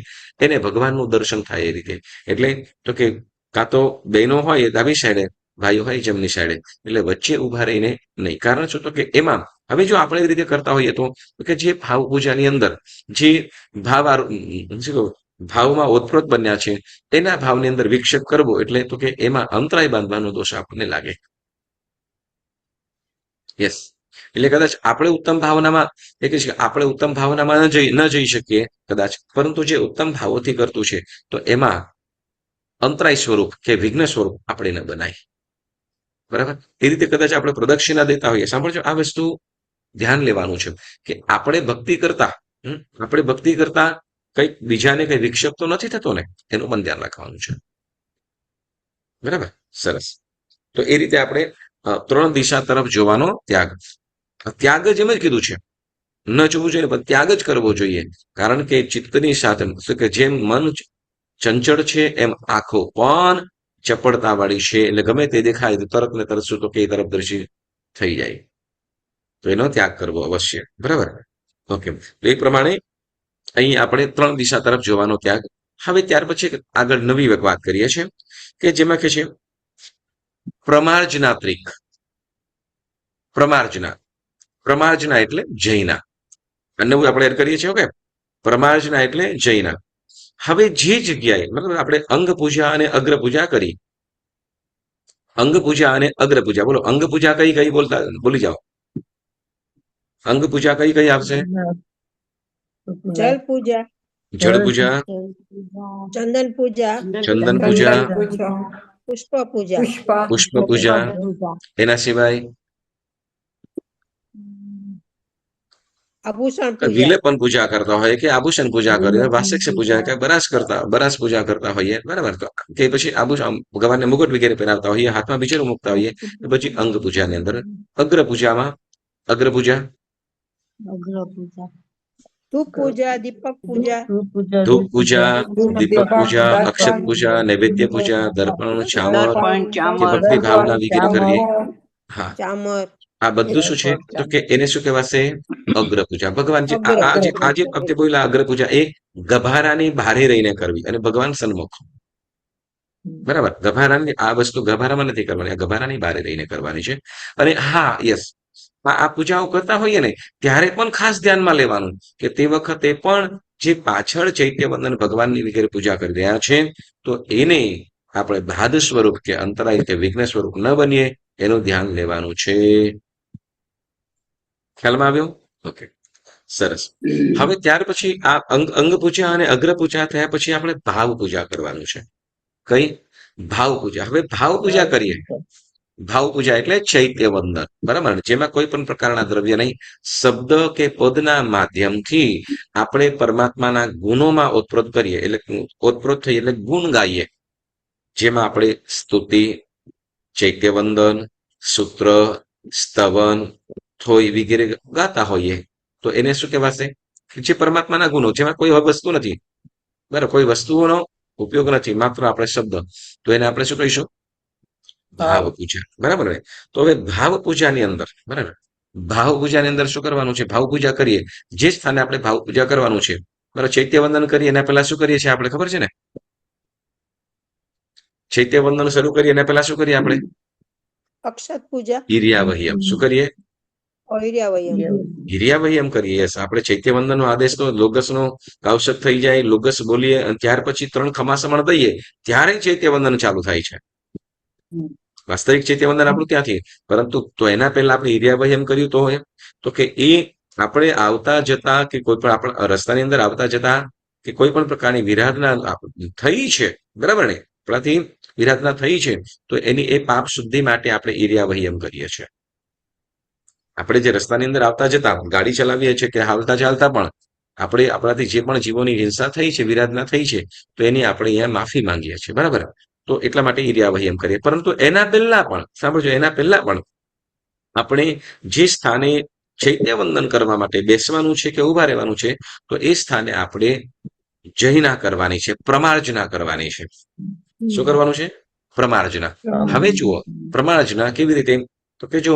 એને ભગવાનનું દર્શન થાય એ રીતે. એટલે તો કે કાં તો બહેનો હોય એ ડાબી સાઈડે, ભાઈઓ હોય જમણી સાઈડે, એટલે વચ્ચે ઉભા રહીને નહીં. કારણ શું? તો કે એમાં હવે જો આપણે એ રીતે કરતા હોઈએ તો કે જે ભાવ પૂજાની અંદર જે ભાવ શું કહું, ભાવમાં ઓતપ્રોત બન્યા છે એના ભાવની અંદર વિક્ષેપ કરવો એટલે તો કે એમાં અંતરાય બાંધવાનો દોષ આપણને લાગે. યસ, એટલે કદાચ આપણે ઉત્તમ ભાવનામાં આપણે ઉત્તમ ભાવનામાં ન જઈ શકીએ કદાચ, પરંતુ જે ઉત્તમ ભાવોથી કરતું છે તો એમાં અંતરાય સ્વરૂપ કે વિઘ્ન સ્વરૂપ આપણે ન બનાય. બરાબર, એ રીતે કદાચ આપણે પ્રદક્ષિણા દેતા હોઈએ. સાંભળજો, આ વસ્તુ ધ્યાન લેવાનું છે કે આપણે ભક્તિ કરતા કંઈક બીજાને કઈ વિક્ષેપ તો નથી થતો ને, એનું પણ ધ્યાન રાખવાનું છે. બરાબર, સરસ. તો એ રીતે આપણે 3 દિશા તરફ જોવાનો ત્યાગ જ એમ જ કીધું છે, ન જોવું જોઈએ પણ ત્યાગ જ કરવો જોઈએ. કારણ કે ચિત્તની સાથે કે જેમ મન ચંચળ છે એમ આંખો પણ ચપળતા વાળી છે. એટલે ગમે તે દેખાય તો તરત ને તરત શું તો કે તરફ દર્શી થઈ જાય, તો એનો ત્યાગ કરવો અવશ્ય. બરાબર, ઓકે. તો એ પ્રમાણે અહીં આપણે 3 દિશા તરફ જોવાનો ત્યાગ. હવે ત્યાર પછી આગળ નવી વાત કરીએ છીએ કે જેમાં કે છે પ્રમાર્જના ત્રિક. પ્રમાર્જના એટલે જૈના. નવું આપણે એડ કરીએ છીએ. ઓકે, પ્રમાર્જના એટલે જૈના. હવે જે જગ્યાએ મતલબ આપણે અંગ પૂજા અને અગ્ર પૂજા કરી, અંગ પૂજા અને અગ્ર પૂજા, બોલો અંગ પૂજા કઈ બોલતા બોલી જાઓ. અંગ પૂજા કઈ આવશે? જલ પૂજા, જળ પૂજા, ચંદન પૂજા, ચંદન પૂજા, પુષ્પ પૂજા, પુષ્પ પૂજા. એના સિવાય આભૂષણ પૂજા, વિલેપન પૂજા કરતા હોય કે આભૂષણ પૂજા કરીએ, વાસક્ષ પૂજા કે બરાસ પૂજા કરતા હોઈએ. બરાબર, તો કે પછી ભગવાનને મુગટ વગેરે પહેરાવતા હોઈએ, હાથમાં બિછેરું મૂકતા હોઈએ, તો પછી અંગ પૂજાની અંદર અગ્ર પૂજા, ધૂપ પૂજા, દીપક પૂજા, ધૂપ પૂજા, દીપક પૂજા, અક્ષત પૂજા, નૈવેદ્ય પૂજા, દર્પણ, ચામર કે ભક્તિ ભાવના વગેરે કરીએ. હા, ચામર, આ બધું શું છે તો કે એને શું કહેવાશે? અગ્ર પૂજા. ભગવાન જે આજે વખતે બોલ્યા અગ્ર પૂજા એ ગભારાની બહારે રહીને કરવી અને ભગવાન સન્મુખ. બરાબર, ગભારાની આ વસ્તુ ગભારામાં નથી કરવાની, આ ગભારાની બહારે રહીને કરવાની છે. અને હા, યસ, આ પૂજાઓ કરતા હોઈએ ને ત્યારે પણ ખાસ ધ્યાનમાં લેવાનું કે તે વખતે પણ જે પાછળ ચૈત્યવંદન ભગવાનની વગેરે પૂજા કરી રહ્યા છે તો એને આપણે બાધ સ્વરૂપ કે અંતરાય કે વિઘ્ન સ્વરૂપ ન બનીએ એનું ધ્યાન લેવાનું છે. ખ્યાલમાં આવ્યો? ઓકે, સરસ. હવે ત્યાર પછી આ અંગ પૂજા અને અગ્ર પૂજા થયા પછી આપણે ભાવ પૂજા કરવાનું છે. કઈ? ભાવ પૂજા. હવે ભાવ પૂજા કરીએ, ભાવ પૂજા એટલે ચૈત્યવંદન. બરાબર, જેમાં કોઈ પણ પ્રકારના દ્રવ્ય નહીં, શબ્દ કે પદના માધ્યમથી આપણે પરમાત્માના ગુણોમાં ઓતપ્રોત કરીએ, એટલે ઓતપ્રોત થઈ એટલે ગુણ ગાઈએ. જેમાં આપણે સ્તુતિ, ચૈત્યવંદન, સૂત્ર, સ્તવન, થોઈ વગેરે ગાતા હોઈએ તો એને શું કહેવાશે? જે પરમાત્માના ગુણો, જેમાં કોઈ વસ્તુ નથી, બરાબર, કોઈ વસ્તુઓનો ઉપયોગ નથી, માત્ર આપણે શબ્દ, તો એને આપણે શું કહીશું? ભાવ પૂજા. બરાબર ને? તો હવે ભાવ પૂજાની અંદર, બરાબર, ભાવ પૂજાની અંદર શું કરવાનું છે? ભાવ પૂજા કરીએ જે સ્થાને આપણે ભાવ પૂજા કરવાનું છે, બરાબર, ચૈત્યવંદન કરીએ એના પહેલા શું કરીએ છીએ આપણે ખબર છે ને? ચૈત્યવંદન શરૂ કરીએ એના પહેલા શું કરીએ આપણે? અક્ષત પૂજા, હિર્યાવહ્યમ. શું કરીએ? હિર્યાવહ્યમ કરીએ. યસ, આપણે ચૈત્યવંદનનો આદેશ તો લોગસનો કાવશક થઈ જાય, લોગસ બોલીએ અને ત્યાર પછી 3 ખમાસમણ દઈએ ત્યારે ચૈત્યવંદન ચાલુ થાય છે. વાસ્તવિક ચૈત્યવંદન આપણું ત્યાંથી, પરંતુ તો એના પહેલા આપણે હિર્યાવહ્યમ કર્યું તો કે એ આપણે આવતા જતા કે કોઈ પણ આપણા રસ્તાની અંદર આવતા જતા કે કોઈ પણ પ્રકારની વિરાધના થઈ છે, બરાબર ને, આપણાથી વિરાધના થઈ છે તો એની એ પાપ શુદ્ધિ માટે આપણે હિર્યાવહ્યમ કરીએ છીએ. આપણે જે રસ્તાની અંદર આવતા જતા ગાડી ચલાવીએ છીએ કે હાલતા ચાલતા પણ આપણે આપણાથી જે પણ જીવોની હિંસા થઈ છે, વિરાધના થઈ છે, તો એની આપણે અહીંયા માફી માંગીએ છીએ, બરાબર. તો એટલા માટે ઈર્યાવહી એમ કરીએ. પરંતુ એના પહેલા પણ સાંભળજો, એના પહેલા પણ આપણે જે સ્થાને ચૈત્ય વંદન કરવા માટે બેસવાનું છે કે ઉભા રહેવાનું છે, તો એ સ્થાને આપણે જયના કરવાની છે, પ્રમાર્જના કરવાની છે. શું કરવાનું છે? પ્રમાર્જના. હવે જુઓ પ્રમાર્જના કેવી રીતે, તો કે જો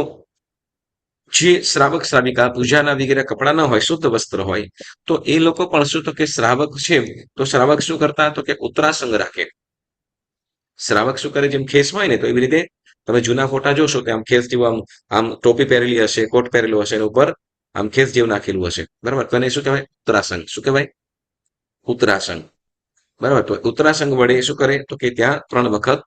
જે શ્રાવક શ્રાવિકા પૂજાના વગેરે કપડા ન હોય, શુદ્ધ વસ્ત્ર હોય, તો એ લોકો પણ શું, તો કે શ્રાવક છે, તો શ્રાવક શું કરતા, તો કે ઉત્તરાસંગ રાખે. શ્રાવક શું કરે, જેમ ખેસ હોય ને, તો એવી રીતે તમે જૂના ફોટા જોશો કે આમ ખેસ જેવું આમ આમ ટોપી પહેરેલી હશે, કોટ પહેરેલો હશે, એના ઉપર આમ ખેસ જેવું નાખેલું હશે, બરાબર. તો એને શું કહેવાય? ઉત્તરાસંગ. શું કહેવાય? ઉત્તરાસંગ. બરાબર. તો ઉત્તરાસંગ વડે શું કરે, તો કે ત્યાં 3 વખત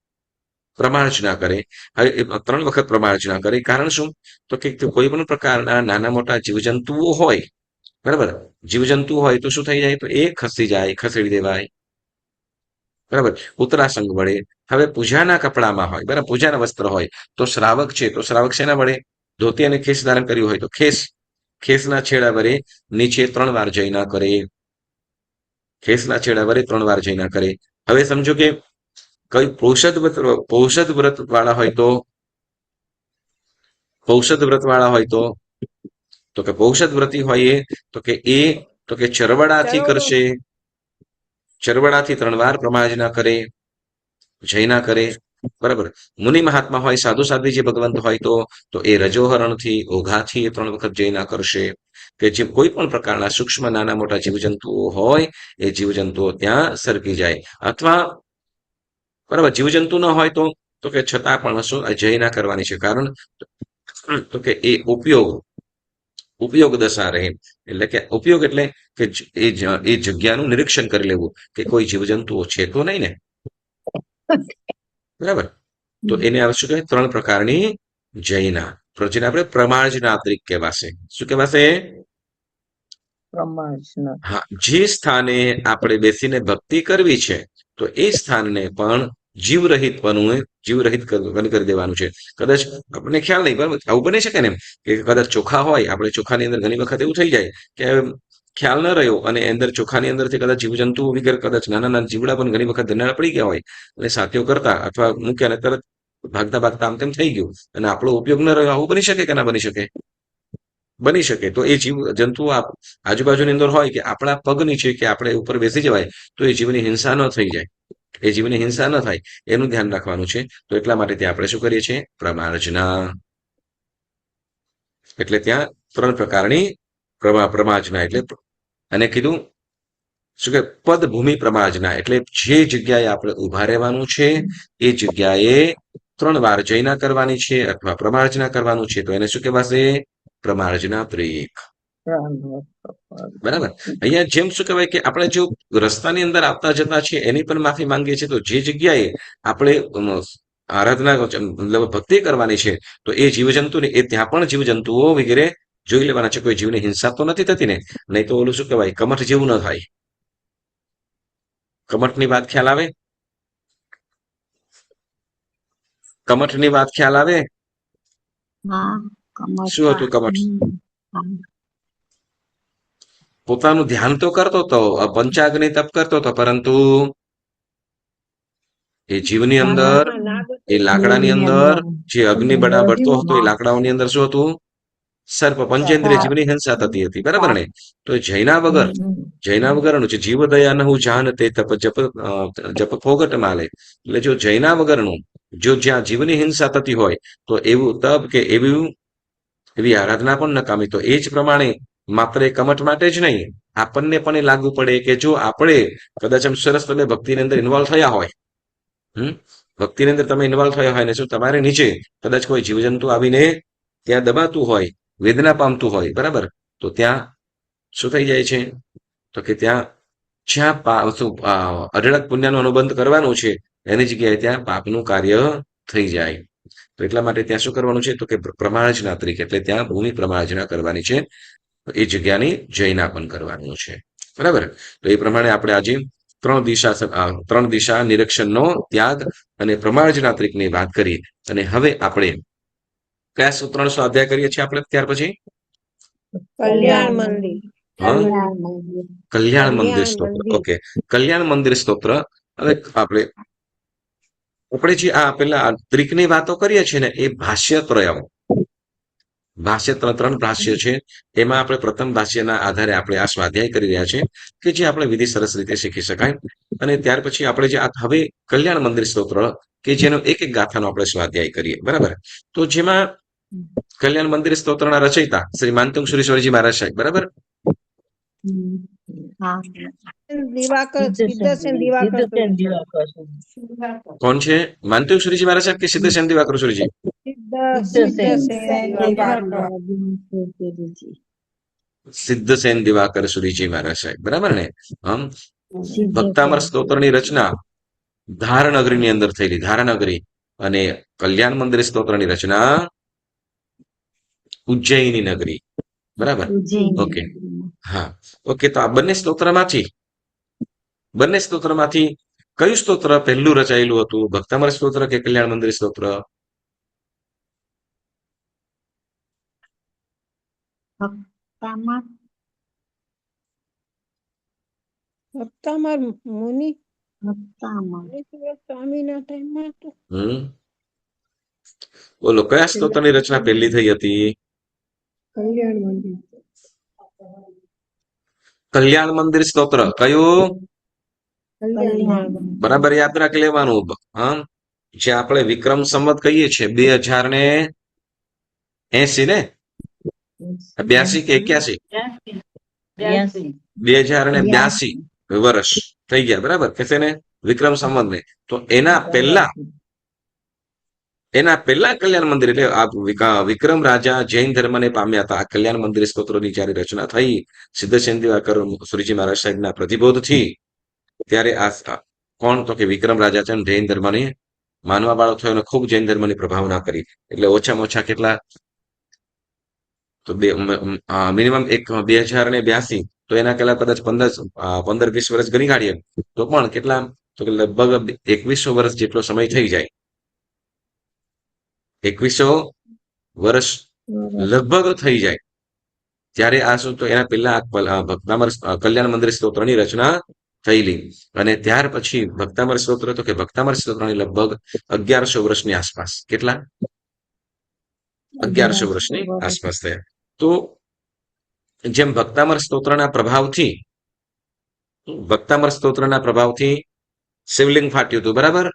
પ્રમાર્જના કરે. હવે 3 વખત પ્રમાર્જના કરે. કારણ શું, તો કે કોઈ પણ પ્રકારના નાના મોટા જીવજંતુઓ હોય, બરાબર, જીવજંતુ હોય તો શું થઈ જાય, તો એ ખસી જાય, ખસેડી દેવાય, બરાબર, ઉત્તરાસંગ વડે. હવે પૂજાના કપડામાં હોય, બરાબર, પૂજાના વસ્ત્ર હોય, તો શ્રાવક છે, તો શ્રાવક શેના વડે? ધોતી અને ખેસ ધારણ કર્યું હોય તો ખેસના છેડા વડે નીચે 3 વાર જયના કરે. ખેસના છેડા વડે 3 વાર જયના કરે. હવે સમજો કે કઈ પૌષદ વ્રત વાળા હોય તો પૌષદ વ્રત વાળા હોય તો કે પૌષદ વ્રતી હોય એ તો કે ચરવડાથી કરશે. ચરવડાથી 3 વાર પ્રમાર્જના કરે, જયના કરે, બરાબર. મુનિ મહાત્મા હોય, સાધુ સાધ્વી જે ભગવંત હોય તો એ રજોહરણથી, ઓઘાથી એ 3 વખત જયના કરશે. કે જે કોઈ પણ પ્રકારના સૂક્ષ્મ નાના મોટા જીવજંતુઓ હોય, એ જીવજંતુઓ ત્યાં સરકી જાય. અથવા બરાબર જીવજંતુ ન હોય તો કે છતાં પણ શું જયના કરવાની છે. કારણ તો કે એ ઉપયોગ દશા રહે. એટલે કે ઉપયોગ એટલે કે એ જગ્યાનું નિરીક્ષણ કરી લેવું કે કોઈ જીવજંતુઓ છે તો નહીં ને, બરાબર. તો એને આવે શું કહેવાય? 3 પ્રકારની જયના. જેને આપણે પ્રમાર્જનાત્રિક કહેવાશે. શું કહેવાશે? પ્રમાર્જના. હા, જે સ્થાને આપણે બેસીને ભક્તિ કરવી છે, તો એ સ્થાનને પણ જીવરહિત કરી દેવાનું છે. કદાચ આપણને ખ્યાલ નહીં, બરાબર, આવું બની શકે ને કે કદાચ ચોખા હોય, આપણે ચોખાની અંદર ઘણી વખત એવું થઈ જાય કે ખ્યાલ ન રહ્યો અને અંદર ચોખાની અંદરથી કદાચ જીવજંતુ વગેરે કદાચ નાના નાના જીવડા પણ ઘણી વખત ધનાળ પડી ગયા હોય અને સાથીઓ કરતા અથવા મૂક્યા ને તરત ભાગતા ભાગતા આમ તેમ થઈ ગયું અને આપણો ઉપયોગ ન રહ્યો, આવું બની શકે કે ના બની શકે? બની શકે. તો એ જીવ જંતુઓ આજુબાજુની અંદર હોય કે આપણા પગ નીચે કે આપણે ઉપર બેસી જવાય તો એ જીવની હિંસા ન થઈ જાય, એ જીવની હિંસા ન થાય, એનું ધ્યાન રાખવાનું છે. તો એટલા માટે ત્યાં આપણે શું કરીએ છીએ? પ્રમાર્જના. એટલે ત્યાં 3 પ્રકારની પ્રમાર્જના. એટલે અને કીધું શું કે પદ ભૂમિ પ્રમાર્જના, એટલે જે જગ્યાએ આપણે ઉભા રહેવાનું છે એ જગ્યાએ 3 વાર જયના કરવાની છે અથવા પ્રમાર્જના કરવાનું છે. તો એને શું કહેવાશે? પ્રમાર્જનાત્રિક. બરાબર. અહીંયા જેમ શું કહેવાય કે આપણે જો રસ્તાની અંદર આવતા જતા છીએ એની પણ માફી માંગીએ છીએ, તો જે જગ્યાએ આપણે આરાધના મતલબ ભક્તિ કરવાની છે તો એ જીવજંતુને એ ત્યાં પણ જીવજંતુઓ વગેરે જોઈ લેવાના છે. કોઈ જીવની હિંસા તો નથી થતી ને? નહીં તો ઓલું શું કહેવાય, કમઠ જેવું ન થાય. કમઠની વાત ખ્યાલ આવે? કમઠની વાત ખ્યાલ આવે? શું હતું કમઠ? પોતાનું ધ્યાન તો કરતો હતો, પંચાગ્નિ તપ કરતો હતો, પરંતુ એ જીવની અંદર, એ લાકડાની અંદર જે અગ્નિ બળતો હતો, એ લાકડાઓની અંદર શું હતું? સર્પ, પંચેન્દ્રિય જીવની હિંસા થતી હતી, બરાબર ને? તો જૈના વગરનું છે જીવ દયા નહુ જાન તે તપ જપ ફોગટ માલે. એટલે જો જૈના વગરનું, જો જ્યાં જીવની હિંસા થતી હોય તો એવું તપ કે એવી આરાધના પણ નકામી. તો એ જ પ્રમાણે માત્ર એ કમઠ માટે જ નહીં, આપણને પણ એ લાગુ પડે કે જો આપણે કદાચ આમ સરસ તમે ભક્તિની અંદર ઇન્વોલ્વ થયા હોય, ભક્તિની અંદર તમે ઇન્વોલ્વ થયા હોય ને શું તમારે નીચે કદાચ કોઈ જીવજંતુ આવીને ત્યાં દબાતું હોય, વેદના પામતું હોય, બરાબર, તો ત્યાં શું થઈ જાય છે? તો કે જ્યાં અઢળક પુણ્યનો અનુબંધ કરવાનો છે એની જગ્યાએ ત્યાં પાપનું કાર્ય થઈ જાય. તો એટલા માટે ત્યાં શું કરવાનું છે? તો કે પ્રમાર્જનાત્રિક, એટલે ત્યાં ભૂમિ પ્રમાર્જના કરવાની છે, એ જગ્યાની જયના પણ કરવાનું છે, બરાબર. તો એ પ્રમાણે આપણે આજે 3 દિશા નિરીક્ષણનો ત્યાગ અને પ્રમાર્જનાત્રિકની વાત કરી. અને હવે આપણે કયા સૂત્રનો સ્વાધ્યાય કરીએ છીએ આપણે ત્યાર પછી? કલ્યાણ મંદિર. હા, કલ્યાણ મંદિર કલ્યાણ સ્તોત્ર. મંદિર. ઓકે, કલ્યાણ મંદિર સ્તોત્ર. હવે આપણે જે આ પેલા ત્રિકની વાતો કરીએ છીએ ને, એ ભાષ્ય ત્રયમ. ભાષ્ય ત્રણ ભાષ્ય છે. એમાં આપણે પ્રથમ ભાષ્યના આધારે આપણે આ સ્વાધ્યાય કરી રહ્યા છીએ કે જે આપણે વિધિ સરસ રીતે શીખી શકાય. અને ત્યાર પછી આપણે જે હવે કલ્યાણ મંદિર સ્તોત્ર કે જેનો એક એક ગાથાનો આપણે સ્વાધ્યાય કરીએ, બરાબર? તો જેમાં કલ્યાણ મંદિર સ્તોત્રના રચયિતા શ્રી માનતુંગ સુરેશ્વરજી મહારાજ સાહેબ, બરાબર? દિવાકર સિદ્ધસેન દિવાકર કોણ છે? માનતુંગ સુરીજી મહારાજ સાહેબ કે સિદ્ધસેન દિવાકર સુરીજી? સિદ્ધસેન દિવાકર. સિદ્ધસેન દિવાકર સુરીજી મહારાજ સાહેબ, બરાબર ને? ભક્તામર સ્તોત્રની રચના ધારનગરીની અંદર થયેલી, ધારાનગરી. અને કલ્યાણ મંદિર સ્તોત્રની રચના ઉજ્જૈની નગરી, બરાબર? ઓકે, હા, ઓકે. તો આ બંને સ્તોત્રમાંથી કયું સ્તોત્ર પહેલું રચાયેલું હતું? ભક્તામર સ્તોત્ર કે કલ્યાણ મંદિર સ્તોત્ર? ભક્તામર મુનિ સ્વામીના ટાઈમમાં હતું. બોલો, કયા સ્તોત્રની રચના પહેલી થઈ હતી? કલ્યાણ મંદિર. કલ્યાણ મંદિર સ્તોત્ર. કયું? બરાબર યાદ રાખી લેવાનું. હા, જે આપણે વિક્રમ સંવત કહીએ છીએ 2080 ને 82 કે 81? 2082 વર્ષ થઈ ગયા, બરાબર? કે છે ને વિક્રમ સંવત ને. તો એના પહેલા કલ્યાણ મંદિર એટલે આ વિક્રમ રાજા જૈન ધર્મને પામ્યા હતા. આ કલ્યાણ મંદિર સ્તોત્રોની જયારે રચના થઈ સિદ્ધસેન દિવાકર સુરીજી મહારાજ સાહેબના પ્રતિબોધથી, ત્યારે આ કોણ? તો કે વિક્રમ રાજા છે, જૈન ધર્મને માનવા વાળો થયો અને ખૂબ જૈન ધર્મની પ્રભાવના કરી. એટલે ઓછામાં ઓછા કેટલા? તો મિનિમમ 2082. તો એના પહેલા કદાચ 15-20 વર્ષ ગણી કાઢીએ તો પણ કેટલા? તો કે લગભગ 2100 વર્ષ જેટલો સમય થઈ જાય. 2100 વર્ષ લગભગ થઈ જાય ત્યારે આ શું? તો એના પહેલા ભક્તામર કલ્યાણ મંદિર સ્તોત્રની રચના થયેલી. અને ત્યાર પછી ભક્તામર સ્તોત્ર, તો કે ભક્તામર સ્તોત્રની લગભગ 1100 વર્ષની આસપાસ. કેટલા? 1100 વર્ષની આસપાસ થયા. તો જેમ ભક્તામર સ્તોત્રના પ્રભાવથી શિવલિંગ ફાટ્યું હતું, બરાબર?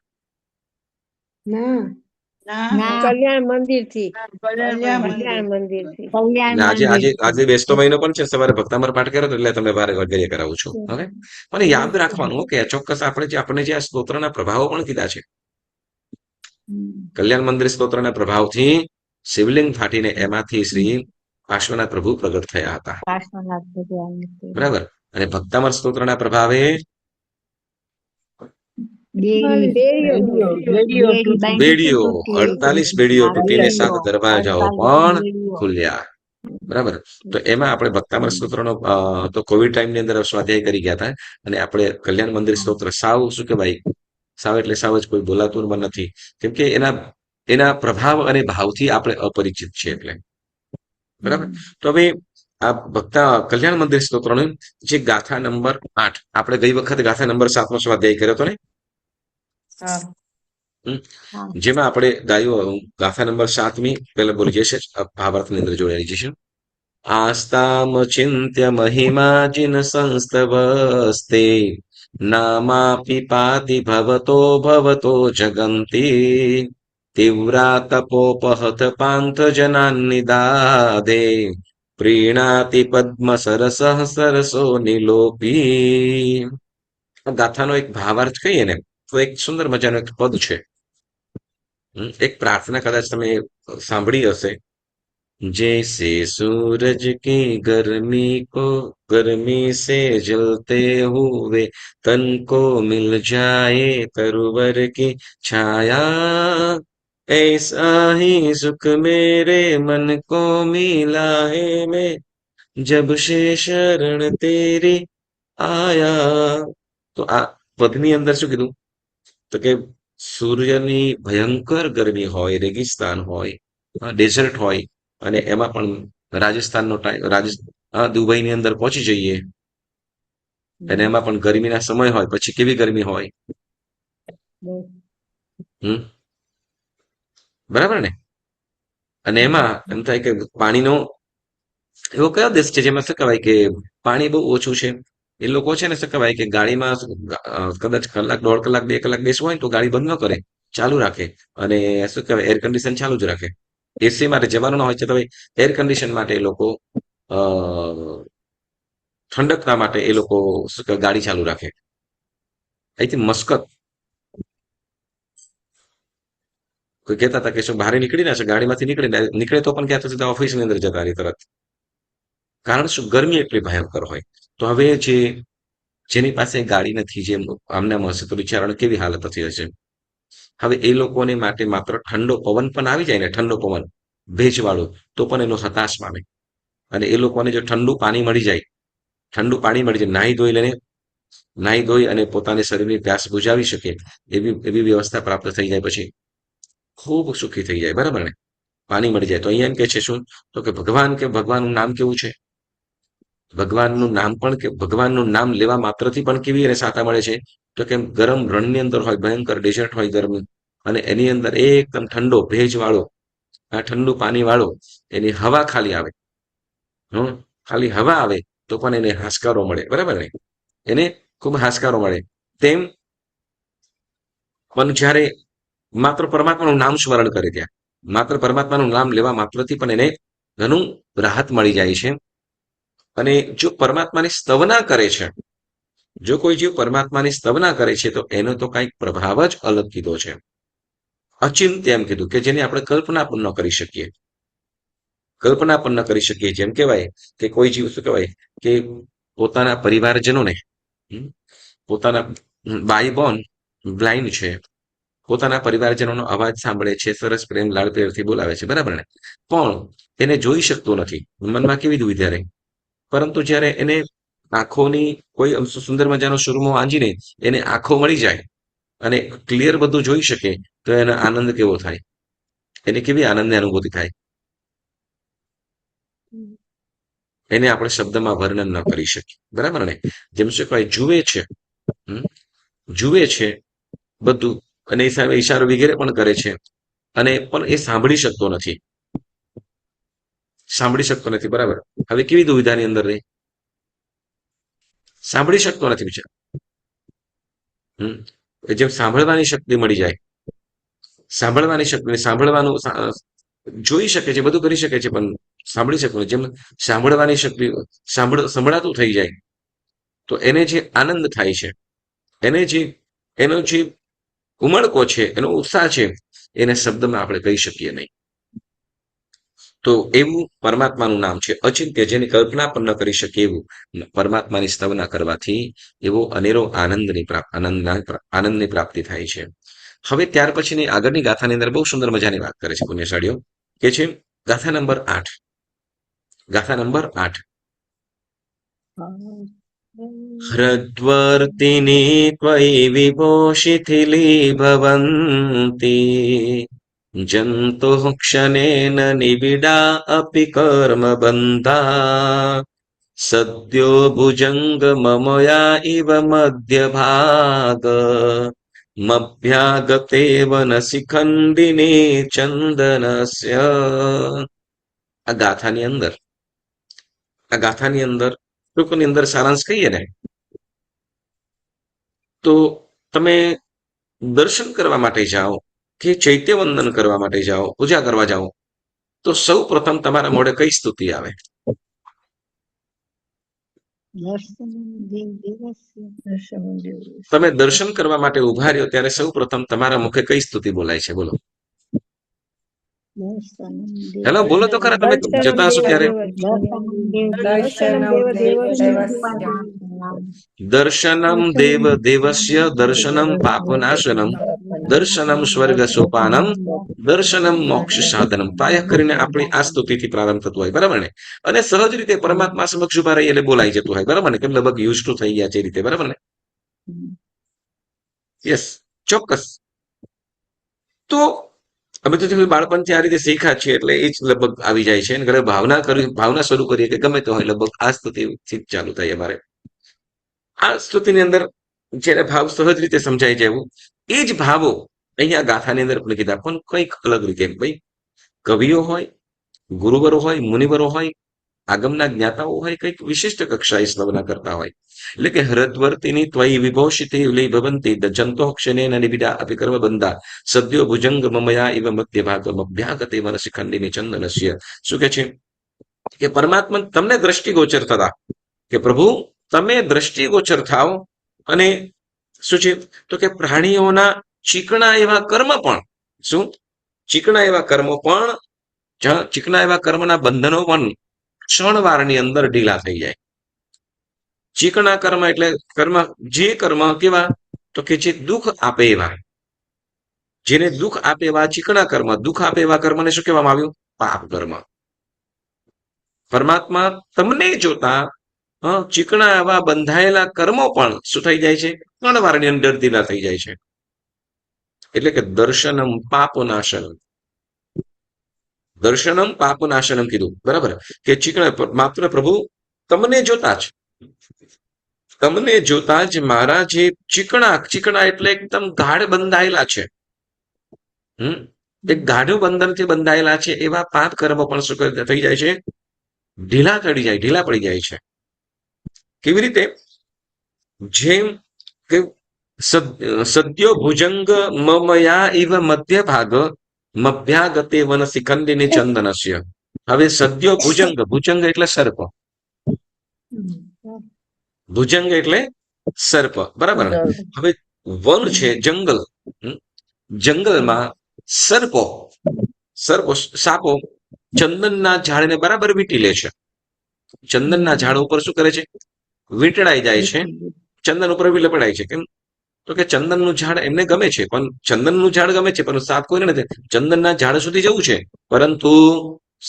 કલ્યાણ મંદિર થી. કલ્યાણ મંદિર થી. આજે બેસતો મહિનો પણ છે. સવારે ભક્તામર પાઠ કર્યો એટલે તમે બારે વગેરે કરાવું છું. હવે મને યાદ રાખવાનું કે ચોક્કસ આપણે જે આ સ્તોત્રના પ્રભાવો પણ કીધા છે. કલ્યાણ મંદિર સ્તોત્રના પ્રભાવથી શિવલિંગ ફાટીને એમાંથી શ્રી પાર્શ્વનાથ પ્રભુ પ્રગટ થયા હતા, બરાબર? અને ભક્તામર સ્તોત્રના પ્રભાવે બેડીઓ 48 બેડીઓ તૂટીને 7 દરવાજાઓ પણ ખુલ્યા, બરાબર? તો એમાં આપણે ભક્તામર સ્તોત્રનો તો કોવિડ ટાઈમની અંદર સ્વાધ્યાય કરી ગયા હતા. અને આપણે કલ્યાણ મંદિર સ્તોત્ર સાવ શું કહેવાય, સાવ એટલે સાવ જ કોઈ બોલાતું નથી, કેમ કે એના પ્રભાવ અને ભાવથી આપણે અપરિચિત છીએ એટલે, બરાબર? તો હવે આ કલ્યાણ મંદિર સ્તોત્રનો જે ગાથા નંબર 8, આપણે ગઈ વખત ગાથા નંબર 7 નો સ્વાધ્યાય કર્યો હતો ને, જેમાં આપણે ગાયું ગાથા નંબર 7મી પહેલા બોલી જશે, ભાવાર્થની અંદર જોડાઈ જશે. આસ્તામ ચિંત્ય મહિમાજિન સંસ્તવસ્તે નામાપી પાતિ ભવતો જગંતી તીવ્રા તપોપહત પાંથ જનાન્નિદાદે પ્રીણાતિ પદ્મ સરસો નિલોપી. ગાથાનો એક ભાવાર્થ કહીએ ને તો એક સુંદર મજાનો એક પદ છે. એક પ્રાર્થના કદાચ તમે સાંભળી હશે. जैसे सूरज की गर्मी से जलते हुए तन को मिल जाए तरवर की छाया, ऐसा ही सुख मेरे मन को मिला है मैं जब से शरण तेरी आया. તો આ પદની અંદર શું કીધું? તો કે સૂર્યની ભયંકર ગરમી હોય, રેગિસ્તાન હોય, ડેઝર્ટ હોય અને એમાં પણ રાજસ્થાનનો ટાઈમ દુબઈની અંદર પહોંચી જઈએ અને એમાં પણ ગરમીના સમય હોય પછી કેવી ગરમી હોય હમ બરાબર ને અને એમાં એમ થાય કે પાણીનો એવો કયો દેશ છે જેમાં શું કહેવાય કે પાણી બહુ ઓછું છે એ લોકો છે ને શું કહેવાય કે ગાડીમાં કદાચ કલાક 1.5 કલાક 2 કલાક બેસવું હોય ને તો ગાડી બંધ ન કરે ચાલુ રાખે અને શું કહેવાય એર કન્ડિશન ચાલુ જ રાખે એસી માટે જવાનું ના હોય છે તો એર કન્ડિશન માટે એ લોકો અ ઠંડકના માટે એ લોકો શું કહેવાય ગાડી ચાલુ રાખે અહીંથી મસ્કત કોઈ કહેતા હતા કે શું બહાર નીકળી ના છે ગાડીમાંથી નીકળે તો પણ ક્યાં તો સીધા ઓફિસની અંદર જતા રહી તરત કારણ શું ગરમી એટલી ભયંકર હોય તો હવે જેની પાસે ગાડી નથી જેમ આમને હશે તો બિચારાને કેવી હાલત થતી હશે હવે એ લોકોને માટે માત્ર ઠંડો પવન પણ આવી જાય ને ઠંડો પવન ભેજવાળો તો પણ એનો હતાશ પામે અને એ લોકોને જો ઠંડુ પાણી મળી જાય નાહી ધોઈ અને પોતાની શરીરની પ્યાસ બુજાવી શકે એવી એવી વ્યવસ્થા પ્રાપ્ત થઈ જાય પછી ખૂબ સુખી થઈ જાય બરાબર ને પાણી મળી જાય તો અહીંયા એમ કે છે શું તો કે ભગવાનનું નામ કેવું છે ભગવાનનું નામ લેવા માત્રથી પણ કેવી અને સાતા મળે છે તો કે ગરમ રણની અંદર હોય ભયંકર ડેઝર્ટ હોય ગરમી અને એની અંદર એકદમ ઠંડો ભેજ વાળો આ ઠંડુ પાણી વાળો એની હવા ખાલી આવે ખાલી હવા આવે તો પણ એને હાશકારો મળે બરાબર ને એને ખૂબ હાશકારો મળે તેમ પણ જ્યારે માત્ર પરમાત્માનું નામ સ્મરણ કરે ત્યાં માત્ર પરમાત્માનું નામ લેવા માત્રથી પણ એને ઘણું રાહત મળી જાય છે અને જો પરમાત્માની સ્તવના કરે છે જો કોઈ જીવ પરમાત્માની સ્તવના કરે છે તો એનો તો કંઈક પ્રભાવ જ અલગ કીધો છે અચિંત્ય એમ કીધું કે જેની આપણે કલ્પના પણ ન કરી શકીએ જેમ કહેવાય કે કોઈ જીવ શું કહેવાય કે પોતાના પરિવારજનોને પોતાના ભાઈ બોન બ્લાઇન્ડ છે પોતાના પરિવારજનોનો અવાજ સાંભળે છે સરસ પ્રેમ લાડ પ્રેમથી બોલાવે છે બરાબર ને પણ એને જોઈ શકતો નથી મનમાં કેવી દુવિધા રહે પરંતુ જ્યારે એને આંખોની કોઈ સુંદર મજાનો સુરમો આંજીને એને આંખો મળી જાય અને ક્લિયર બધું જોઈ શકે તો એનો આનંદ કેવો થાય એને કેવી આનંદની અનુભૂતિ થાય એને આપણે શબ્દમાં વર્ણન ન કરી શકીએ બરાબર ને જેમ શું કહેવાય જુએ છે બધું અને એ સામે ઈશારો વગેરે પણ કરે છે અને પણ એ સાંભળી શકતો નથી બરાબર હવે કેવી દુવિધાની અંદર રહે સાંભળી શકતો નથી બિચાર જેમ સાંભળવાની શક્તિ મળી જાય સાંભળવાનું જોઈ શકે છે બધું કરી શકે છે પણ સાંભળી શકતો નથી જેમ સાંભળવાની શક્તિ સંભળાતું થઈ જાય તો એને જે આનંદ થાય છે એનો જે ઉમળકો છે એનો ઉત્સાહ છે એને શબ્દમાં આપણે કહી શકીએ નહીં તો એવું પરમાત્માનું નામ છે અચિંત્ય જેની કલ્પના પણ ન કરી શકે એવું પરમાત્માની સ્તવના કરવાથી એવો અનેરો આનંદની પ્રાપ્તિ થાય છે હવે ત્યાર પછીની આગળની ગાથાની અંદર બહુ સુંદર મજાની વાત કરે છે પુણ્યશાળીઓ કે છે ગાથા નંબર 8 હૃદ્વર્તિની ત્વયિ વિભો શિથિલી ભવન્તિ જંતુઃ ક્ષણેન નિબિડા અપિ કર્મ બંધા સદ્યો ભુજંગ મમયા ઇવ મધ્ય ભાગ મભ્યાગતે વન શિખંડિની ચંદનસ્ય આ ગાથાની અંદર ટૂંકની અંદર સારાંશ કહીએ ને તો તમે દર્શન કરવા માટે જાઓ કે ચૈત્ય વંદન કરવા માટે જાઓ પૂજા કરવા જાઓ તો સૌ પ્રથમ તમારા મોઢે કઈ સ્તુતિ આવે તમે દર્શન કરવા માટે ઉભા રહ્યો ત્યારે સૌ પ્રથમ તમારા મુખે કઈ સ્તુતિ બોલાય છે બોલો હેલો બોલો તો ખરા તમે જતા હશો ત્યારે દર્શનમ દેવ દેવસ્ય દર્શનમ પાપનાશનમ દર્શનમ સ્વર્ગ સોપાનમ દર્શનમ મોક્ષ સાધનમ પ્રાય કરીને આપણી આ સ્તુતિથી પ્રારંભ થતું હોય બરાબર ને અને સહજ રીતે પરમાત્મા સમક્ષ ઉભા રહી એટલે બોલાઈ જતું હોય બરાબર ને કેમ લગભગ યુઝ ટુ થઈ ગયા છે એ રીતે બરાબર ને યસ ચોક્કસ તો અમે તો બાળપણથી આ રીતે શીખ્યા છીએ એટલે એ જ લગભગ આવી જાય છે. અને ઘરે ભાવના શરૂ કરીએ કે ગમે તે હોય લગભગ આ સ્તુતિથી જ ચાલુ થાય અમારે. આ સ્તુતિની અંદર જ્યારે ભાવ સહજ રીતે સમજાઈ જાય એવું એ જ ભાવો અહીંયા ગાથાની અંદર પણ કીધા, પણ કંઈક અલગ રીતે. ભાઈ કવિઓ હોય, ગુરુવરો હોય, મુનિવરો હોય, આગમના જ્ઞાતાઓ હોય, કંઈક વિશિષ્ટ કક્ષાએ સ્તવના કરતા હોય. એટલે કે હૃદવર્તિની ત્વયી વિભોષિતે લઈ ભવંતી જંતો ક્ષણે નિબિડા અપી કર્મ બંધા સદ્યો ભુજંગ મમયા ઇવ મધ્ય ભાગ અભ્યાગતે મનસી ખંડિની ચંદનસ્ય. શું કે છે કે પરમાત્મા તમને દ્રષ્ટિગોચર થતા, કે પ્રભુ તમે દ્રષ્ટિગોચર થાવ. અને શું છે તો કે પ્રાણીઓના ચીકણા એવા કર્મ પણ, શું ચીકણા એવા કર્મો પણ, ચીકણા એવા કર્મના બંધનો પણ ક્ષણવારની અંદર ઢીલા થઈ જાય. ચીકણા કર્મ એટલે કર્મ, જે કર્મ કેવા તો કે જે દુઃખ આપે એવા, જેને દુઃખ આપે એવા ચીકણા કર્મ, દુઃખ આપે એવા કર્મને શું કહેવામાં આવ્યું? પાપ કર્મ. પરમાત્મા તમને જોતા ચીકણા એવા બંધાયેલા કર્મો પણ શું થઈ જાય છે? ક્ષણવારની અંદર ઢીલા થઈ જાય છે. એટલે કે દર્શનમ પાપનાશનમ, દર્શનમ પાપનાશનમ કીધું, બરાબર? કે ચીકણા માત્ર પ્રભુ તમને જોતા જ, તમને જોતા જ મારા જે ચીકણા એટલે એકદમ ગાઢ બંધાયેલા છે, એક ગાઢું બંધનથી બંધાયેલા છે એવા પાપ કર્મ પણ શું થઈ જાય છે? ઢીલા પડી જાય છે. કેવી રીતે? જેમ કે સદ્યો ભુજંગ મમયા ઇવ મધ્ય ભાગ મભ્યાગતે વન શિખંડીની ચંદનસ્ય. હવે સદ્યો ભુજંગ, ભુજંગ એટલે સર્પ, ભુજંગ એટલે સર્પ, બરાબર ને? હવે વન છે જંગલ, જંગલમાં સર્પો સાપો ચંદનના ઝાડને બરાબર વીંટી લે છે. ચંદનના ઝાડ ઉપર શું કરે છે? વીંટળાઈ જાય છે, ચંદન ઉપર લપડાય છે. કેમ તો કે ચંદનનું ઝાડ એમને ગમે છે, પણ ચંદનનું ઝાડ ગમે છે, પરંતુ સાપ કોઈને નથી. ચંદનના ઝાડ સુધી જવું છે, પરંતુ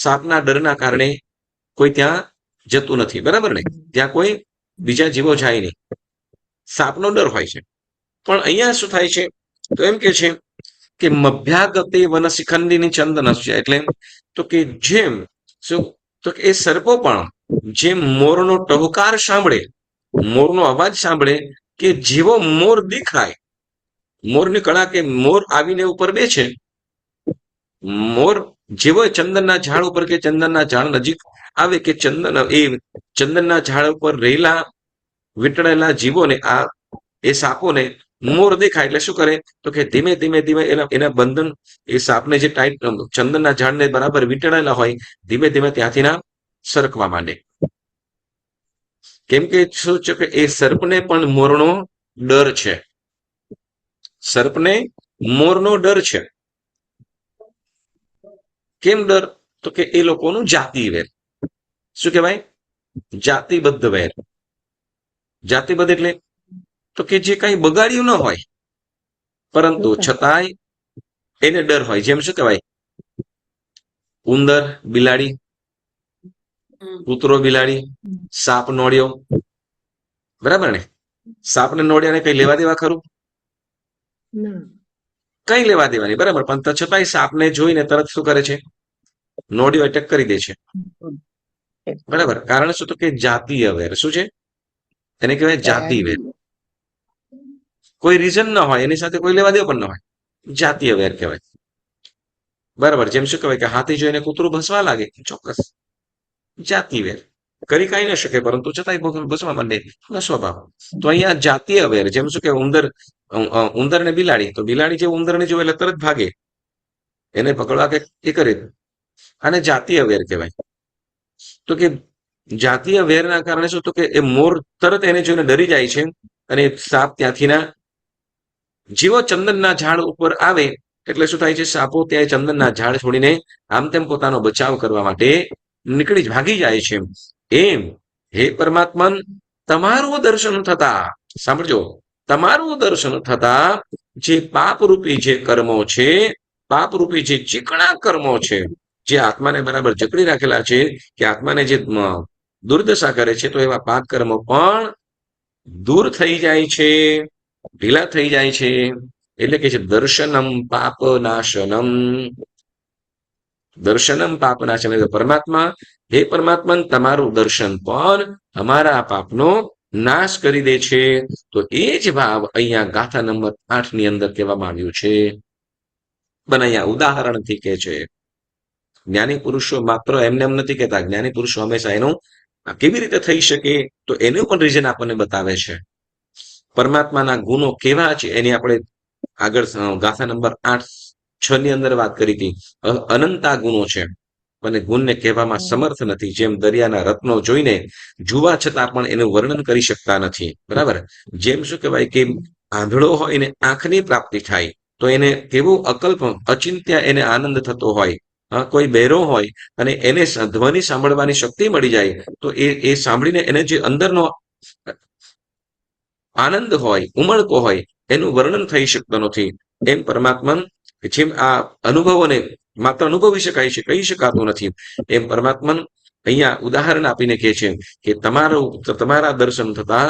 સાપના ડરના કારણે કોઈ ત્યાં જતું નથી, બરાબર ને? ત્યાં કોઈ બીજા જીવો જાય નહીં, સાપનો ડર હોય છે. પણ અહીંયા શું થાય છે તો એમ કે છે કે મભ્યાગતે વન શિખંડીની ચંદનસ્ય, એટલે તો કે જેમ શું તો કે એ સર્પો પણ જેમ મોરનો ટહુકાર સાંભળે, મોરનો અવાજ સાંભળે, કે જેવો મોર દેખાય, મોરની કળા, કે મોર આવીને ઉપર બેસે, મોર જેવો ચંદનના ઝાડ ઉપર કે ચંદનના ઝાડ નજીક આવે, કે ચંદનના ઝાડ ઉપર રહેલા વીંટળેલા જીવોને, એ સાપોને મોર દેખાય એટલે શું કરે તો કે ધીમે ધીમે એના બંધન, એ સાપને જે ટાઈટ ચંદનના ઝાડને બરાબર વીંટળેલા હોય, ધીમે ધીમે ત્યાંથી ના સરકવા માંડે. કેમ કે શું છે કે એ સર્પને પણ મોરનો ડર છે, સર્પને મોરનો ડર છે. કેમ ડર? તો કે એ લોકોનું જાતિ વેર. શું કહેવાય? જાતિબદ્ધ વેર. જાતિબદ્ધ એટલે તો કે જે કઈ બગાડ્યું ન હોય, પરંતુ છતાંય એને ડર હોય. જેમ શું કહેવાય? ઉંદર બિલાડી, કૂતરો બિલાડી, સાપ નોળિયો, બરાબર ને? સાપને નોળિયાને કઈ લેવા દેવા ખરું? કઈ લેવા દેવાની, બરાબર? પણ છતાંય સાપને જોઈને તરત શું કરે છે? નોળિયો એટેક કરી દે છે, બરાબર? કારણ શું? તો કે જાતીય વેર. શું છે એને કહેવાય? જાતિ વેર. કોઈ રીઝન ન હોય, એની સાથે કોઈ લેવા દેવા પણ ન હોય, જાતીય વેર કહેવાય, બરાબર? જેમ શું કહેવાય કે હાથી જોઈને કૂતરું ભસવા લાગે, ચોક્કસ જાતિ વેર. કરી કાંઈ ન શકે, પરંતુ છતાંય ભસવા માંડે, સ્વભાવ. તો અહીંયા જાતીય વેર. જેમ શું કે ઉંદર ને બિલાડી, તો બિલાડી જે ઉંદરને જોવે એટલે તરત ભાગે, એને પકડવા કે એ કરે, આને જાતીય વેર કહેવાય. તો કે જાતીય વેરના કારણે શું? તો કે એ મોર તરત એને જોઈને ડરી જાય છે, અને સાપ ત્યાંથી ના જેવો ચંદનના ઝાડ ઉપર આવે એટલે શું થાય છે? સાપો ત્યાં ચંદનના ઝાડ છોડીને આમ તેમ પોતાનો બચાવ કરવા માટે ભાગી જાય છે. એમ હે પરમાત્મા, તમારું દર્શન થતા, સાંભળજો, તમારું દર્શન થતા જે પાપરૂપી જે કર્મો છે, પાપરૂપી જે ચીકણા કર્મો છે, જે આત્માને બરાબર જકડી રાખેલા છે, કે આત્માને જે દુર્દશા કરે છે, તો એવા પાપ કર્મો પણ દૂર થઈ જાય છે, ઢીલા થઈ જાય છે. એટલે કે છે દર્શનમ પાપનાશનમ. દર્શનમ પાપનાશનમ એટલે પરમાત્મા, હે પરમાત્મા, તમારું દર્શન પણ અમારા પાપનો નાશ કરી દે છે. તો એ જ ભાવ અહીંયા ગાથા નંબર 8 ની અંદર કહેવામાં આવ્યું છે. પણ અહીંયા ઉદાહરણથી કે છે. જ્ઞાની પુરુષો માત્ર એમને એમ નથી કહેતા, જ્ઞાની પુરુષો હંમેશા એનું કેવી રીતે થઈ શકે તો એનું પણ રીઝન આપણને બતાવે છે. પરમાત્માના ગુણો કેવા છે એની આપણે આગળ ગાથા નંબર 8-6 ની અંદર વાત કરી હતી. અનંતા ગુણો છે અને ગુણને કહેવામાં સમર્થ નથી. જેમ દરિયાના રત્નો જોઈને જોવા છતાં પણ એનું વર્ણન કરી શકતા નથી. બરાબર. જેમ શું કહેવાય કે આંધળો હોય ને આંખની પ્રાપ્તિ થાય તો એને કેવું અકલ્પ અચિંત્ય એને આનંદ થતો હોય. કોઈ બહેરો હોય અને એને ધ્વનિ સાંભળવાની શક્તિ મળી જાય તો એ સાંભળીને એને જે અંદરનો આનંદ હોય, ઉમળકો હોય, એનું વર્ણન થઈ શકતો નથી. એમ પરમાત્મા જેમ આ અનુભવોને માત્ર અનુભવી શકાય છે, કહી શકાતું નથી, એમ પરમાત્મા અહીંયા ઉદાહરણ આપીને કહે છે કે તમારા દર્શન થતા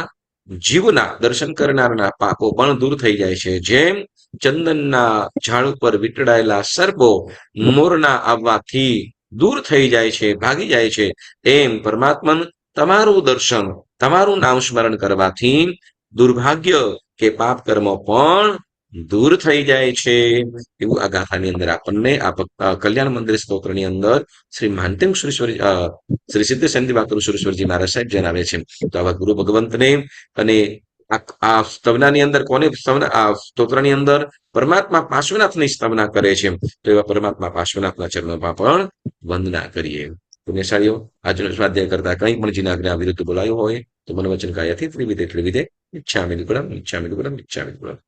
જીવના, દર્શન કરનારના પાપો પણ દૂર થઈ જાય છે. જેમ ચંદનના ઝાડ ઉપર વીંટળાયેલા સર્પો મોરના આવવાથી દૂર થઈ જાય છે, ભાગી જાય છે, એમ પરમાત્મા તમારું દર્શન, તમારું નામ સ્મરણ કરવાથી દુર્ભાગ્ય કે પાપ કર્મો પણ દૂર થઈ જાય છે. એવું આ ગાથાની અંદર આપણને આ કલ્યાણ મંદિર સ્તોત્રની અંદર શ્રી મહાંતિમ શ્રી સિદ્ધ સંધિવાકુ સુરેશ્વરજી મહારાજ સાહેબ જણાવે છે. તો આવા ગુરુ ભગવંતને અને આ સ્તવનાની અંદર કોને સ્તોત્રની અંદર પરમાત્મા પાર્શ્વનાથની સ્તવના કરે છે. તો એવા પરમાત્મા પાર્શ્વનાથના ચરણોમાં પણ વંદના કરીએ. પુણ્યશાળીઓ, આજનો સ્વાધ્યાય કરતા કંઈ પણ જેના આજ્ઞા વિરુદ્ધ બોલાયું હોય તો મન વચન કાયાથી ત્રિવિધે ઈચ્છામિ નિગુણમ, ઈચ્છામિ નિગુણમ, ઈચ્છામિ નિગુણમ.